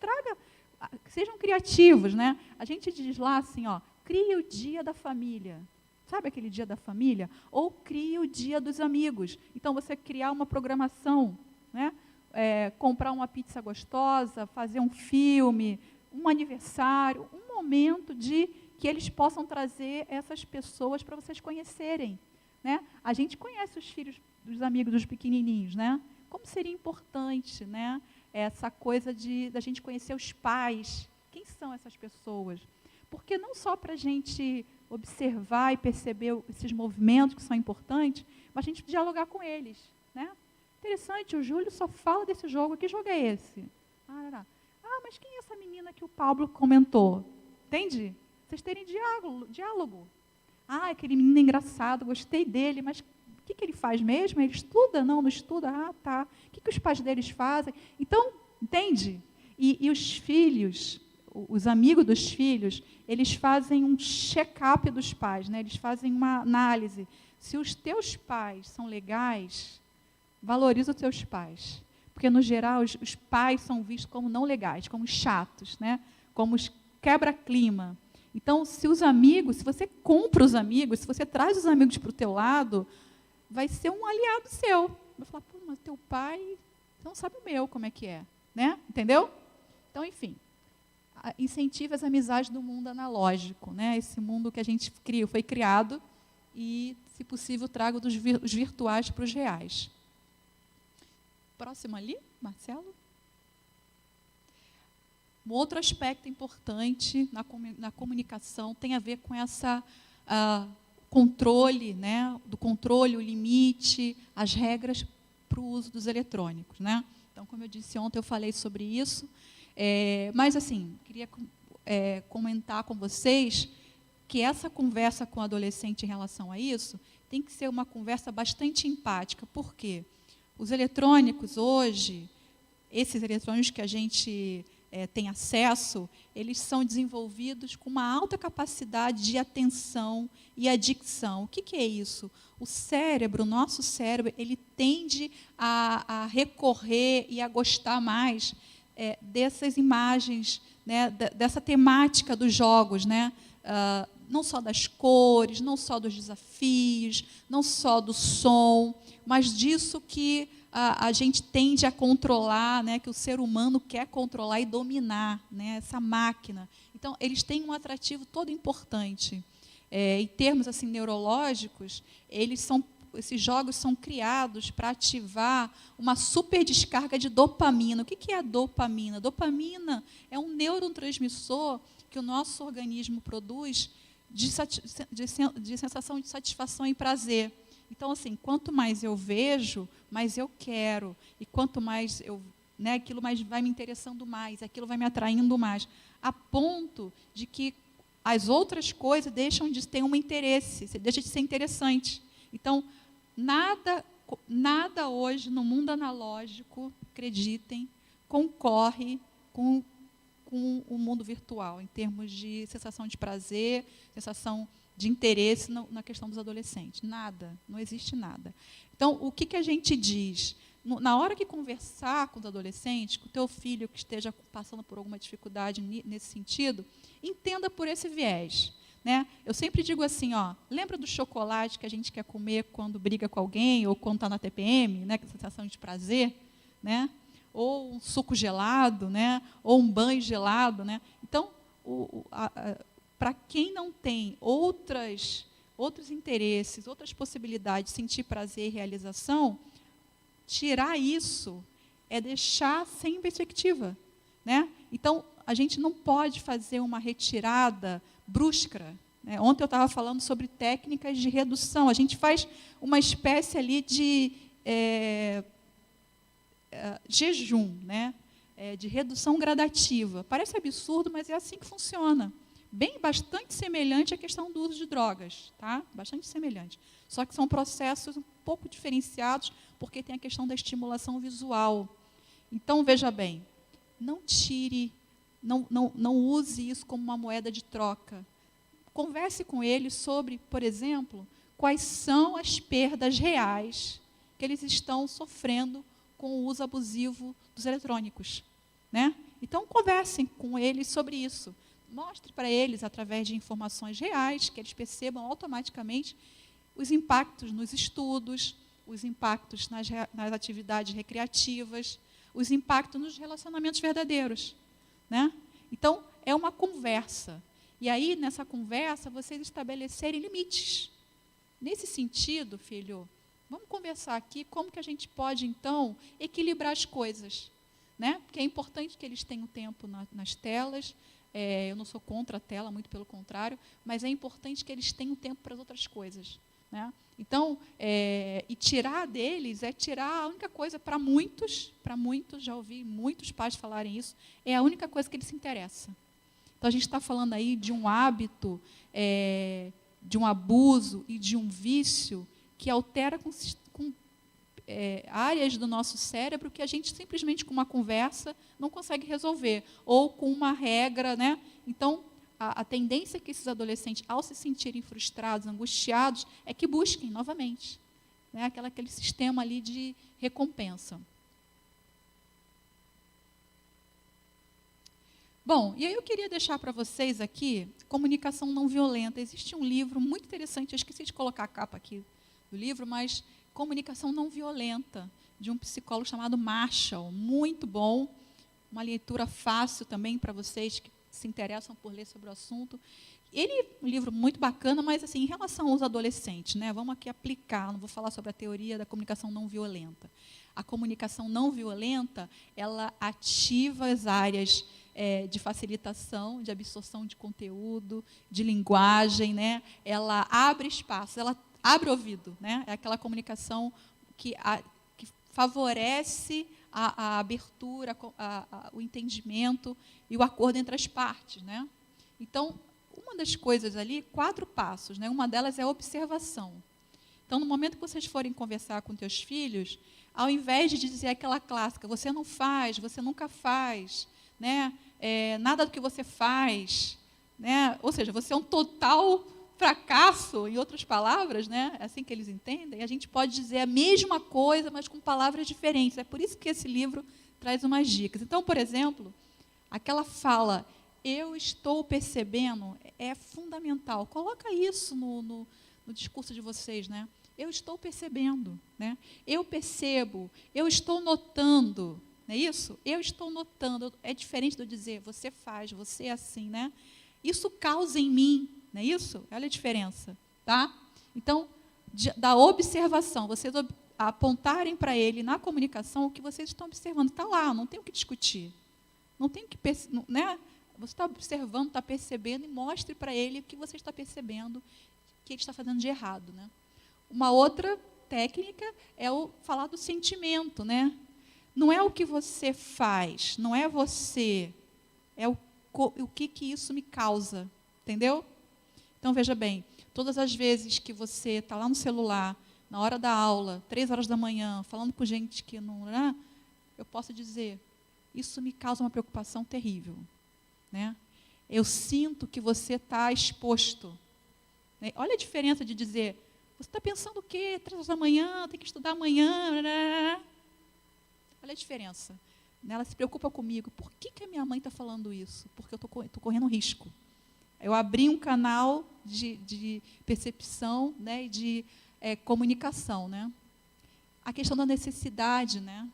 sejam criativos, né? A gente diz lá assim, ó, crie o dia da família. Sabe aquele dia da família? Ou crie o dia dos amigos. Então, você criar uma programação, né? Comprar uma pizza gostosa, fazer um filme, um aniversário, um momento de que eles possam trazer essas pessoas para vocês conhecerem, né? A gente conhece os filhos dos amigos dos pequenininhos, né? Como seria importante, né? Essa coisa da gente conhecer os pais. Quem são essas pessoas? Porque não só para a gente observar e perceber esses movimentos que são importantes, mas a gente dialogar com eles, né? Interessante, o Júlio só fala desse jogo. Que jogo é esse? Mas quem é essa menina que o Pablo comentou? Entende? Vocês terem diálogo. Aquele menino engraçado, gostei dele, mas o que ele faz mesmo? Ele estuda? Não estuda? Tá. O que os pais deles fazem? Então, entende? E os filhos, os amigos dos filhos, eles fazem um check-up dos pais, né? Eles fazem uma análise. Se os teus pais são legais, valoriza os teus pais. Porque, no geral, os pais são vistos como não legais, como chatos, né? Como os quebra-clima. Então, se você compra os amigos, se você traz os amigos para o teu lado, vai ser um aliado seu. Vai falar, pô, mas teu pai, você não sabe o meu como é que é, né? Entendeu? Então, enfim, incentive as amizades do mundo analógico, né? Esse mundo que a gente foi criado e, se possível, traga os virtuais para os reais. Próximo ali, Marcelo. Um outro aspecto importante na comunicação tem a ver com essa controle, né? Do controle, o limite, as regras para o uso dos eletrônicos, né? Então, como eu disse ontem, eu falei sobre isso. Mas, assim, queria comentar com vocês que essa conversa com o adolescente em relação a isso tem que ser uma conversa bastante empática. Por quê? Os eletrônicos hoje, esses eletrônicos que a gente tem acesso, eles são desenvolvidos com uma alta capacidade de atenção e adicção. O que é isso? O nosso cérebro, ele tende a recorrer e a gostar mais dessas imagens, né, dessa temática dos jogos, né? Não só das cores, não só dos desafios, não só do som, mas disso que a gente tende a controlar, né, que o ser humano quer controlar e dominar, né, essa máquina. Então, eles têm um atrativo todo importante. Em termos assim, neurológicos, esses jogos são criados para ativar uma superdescarga de dopamina. O que é a dopamina? Dopamina é um neurotransmissor que o nosso organismo produz de sensação de satisfação e prazer. Então, assim, quanto mais eu vejo, mais eu quero. E quanto mais aquilo mais vai me interessando mais, aquilo vai me atraindo mais. A ponto de que as outras coisas deixam de ter um interesse, deixa de ser interessante. Então, nada hoje no mundo analógico, acreditem, concorre com o mundo virtual, em termos de sensação de prazer, sensação de interesse na questão dos adolescentes. Nada, não existe nada. Então, o que a gente diz? Na hora que conversar com os adolescentes, com o teu filho que esteja passando por alguma dificuldade nesse sentido, entenda por esse viés. Né? Eu sempre digo assim, lembra do chocolate que a gente quer comer quando briga com alguém ou quando está na TPM, né, que é a sensação de prazer, né? Ou um suco gelado, né? Ou um banho gelado. Né? Então, para quem não tem outros interesses, outras possibilidades de sentir prazer e realização, tirar isso é deixar sem perspectiva. Né? Então, a gente não pode fazer uma retirada brusca. Né? Ontem eu estava falando sobre técnicas de redução. A gente faz uma espécie ali de jejum, né? De redução gradativa. Parece absurdo, mas é assim que funciona. Bastante semelhante à questão do uso de drogas. Tá? Bastante semelhante. Só que são processos um pouco diferenciados, porque tem a questão da estimulação visual. Então, veja bem, não tire, não use isso como uma moeda de troca. Converse com eles sobre, por exemplo, quais são as perdas reais que eles estão sofrendo com o uso abusivo dos eletrônicos. Né? Então, conversem com eles sobre isso. Mostre para eles, através de informações reais, que eles percebam automaticamente os impactos nos estudos, os impactos nas atividades recreativas, os impactos nos relacionamentos verdadeiros. Né? Então, é uma conversa. E aí, nessa conversa, vocês estabelecerem limites. Nesse sentido, filho, vamos conversar aqui como que a gente pode, então, equilibrar as coisas. Né? Porque é importante que eles tenham tempo nas telas. Eu não sou contra a tela, muito pelo contrário, mas é importante que eles tenham tempo para as outras coisas. Né? Então, e tirar deles é tirar a única coisa, para muitos, já ouvi muitos pais falarem isso, é a única coisa que eles se interessam. Então, a gente está falando aí de um hábito, de um abuso e de um vício que altera com áreas do nosso cérebro que a gente simplesmente com uma conversa não consegue resolver, ou com uma regra, né? Então, a tendência que esses adolescentes, ao se sentirem frustrados, angustiados, é que busquem novamente, né? Aquele sistema ali de recompensa. Bom, e aí eu queria deixar para vocês aqui, Comunicação Não Violenta. Existe um livro muito interessante, eu esqueci de colocar a capa aqui do livro, mas Comunicação Não Violenta, de um psicólogo chamado Marshall, muito bom, uma leitura fácil também para vocês que se interessam por ler sobre o assunto. Ele é um livro muito bacana, mas assim, em relação aos adolescentes, né, vamos aqui aplicar, não vou falar sobre a teoria da comunicação não violenta. A comunicação não violenta, ela ativa as áreas de facilitação, de absorção de conteúdo, de linguagem, né? Ela abre espaço, ela abre ouvido, né? É aquela comunicação que favorece a abertura, o entendimento e o acordo entre as partes, né? Então, uma das coisas ali, 4 passos, né? Uma delas é a observação. Então, no momento que vocês forem conversar com teus filhos, ao invés de dizer aquela clássica, você não faz, você nunca faz, né? Nada do que você faz, né? Ou seja, você é um total fracasso, em outras palavras, né? É assim que eles entendem. A gente pode dizer a mesma coisa, mas com palavras diferentes. É por isso que esse livro traz umas dicas. Então, por exemplo, aquela fala, eu estou percebendo, é fundamental. Coloca isso no discurso de vocês, né? Eu estou percebendo, né? Eu percebo, eu estou notando. Não é isso? Eu estou notando, é diferente de eu dizer, você faz, você é assim, né? Isso causa em mim, não é isso? Olha a diferença, tá? Então, da observação, vocês apontarem para ele na comunicação o que vocês estão observando, está lá, não tem o que discutir. Não tem o que, né? Você está observando, está percebendo e mostre para ele o que você está percebendo que ele está fazendo de errado, né? Uma outra técnica é o falar do sentimento, né? Não é o que você faz, não é você, é o que isso me causa, entendeu? Então, veja bem, todas as vezes que você está lá no celular, na hora da aula, 3 horas da manhã, falando com gente que não... eu posso dizer, isso me causa uma preocupação terrível, né? Eu sinto que você está exposto. Né? Olha a diferença de dizer, você está pensando o quê? 3 horas da manhã, tem que estudar amanhã... Olha a diferença. Ela se preocupa comigo. Por que a minha mãe está falando isso? Porque eu estou correndo risco. Eu abri um canal de percepção, né, e de comunicação. Né? A questão da necessidade. Né?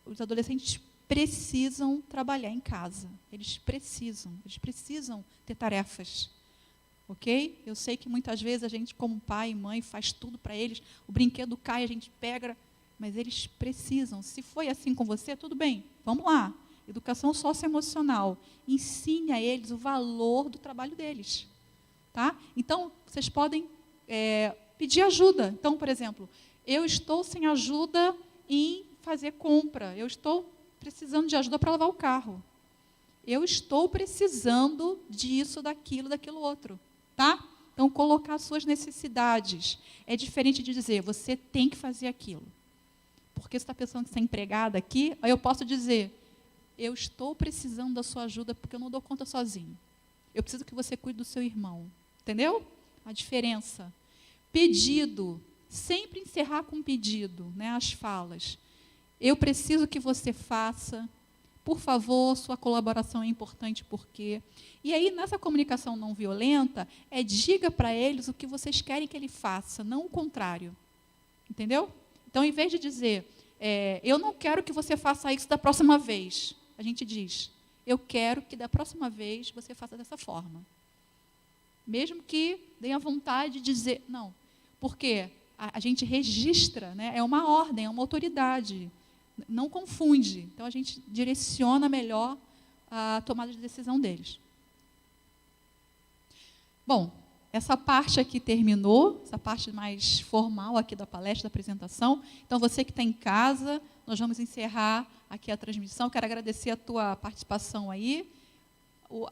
Os adolescentes precisam trabalhar em casa. Eles precisam ter tarefas. Ok? Eu sei que muitas vezes a gente, como pai e mãe, faz tudo para eles. O brinquedo cai, a gente pega... Mas eles precisam. Se foi assim com você, tudo bem, vamos lá. Educação socioemocional. Ensine a eles o valor do trabalho deles. Tá? Então, vocês podem pedir ajuda. Então, por exemplo, eu estou sem ajuda em fazer compra. Eu estou precisando de ajuda para lavar o carro. Eu estou precisando disso, daquilo outro. Tá? Então, colocar suas necessidades. É diferente de dizer, você tem que fazer aquilo. Porque você está pensando que você é empregada aqui, aí eu posso dizer, eu estou precisando da sua ajuda porque eu não dou conta sozinho. Eu preciso que você cuide do seu irmão. Entendeu? A diferença. Pedido. Sempre encerrar com pedido, né, as falas. Eu preciso que você faça. Por favor, sua colaboração é importante porque... E aí, nessa comunicação não violenta, diga para eles o que vocês querem que ele faça, não o contrário. Entendeu? Então, em vez de dizer, eu não quero que você faça isso da próxima vez, a gente diz, eu quero que da próxima vez você faça dessa forma. Mesmo que tenha vontade de dizer, não, porque a gente registra, né, é uma ordem, é uma autoridade, não confunde. Então, a gente direciona melhor a tomada de decisão deles. Bom, essa parte aqui terminou, essa parte mais formal aqui da palestra, da apresentação. Então, você que está em casa, nós vamos encerrar aqui a transmissão. Quero agradecer a tua participação aí.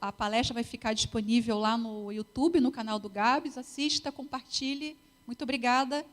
A palestra vai ficar disponível lá no YouTube, no canal do Gabs. Assista, compartilhe. Muito obrigada.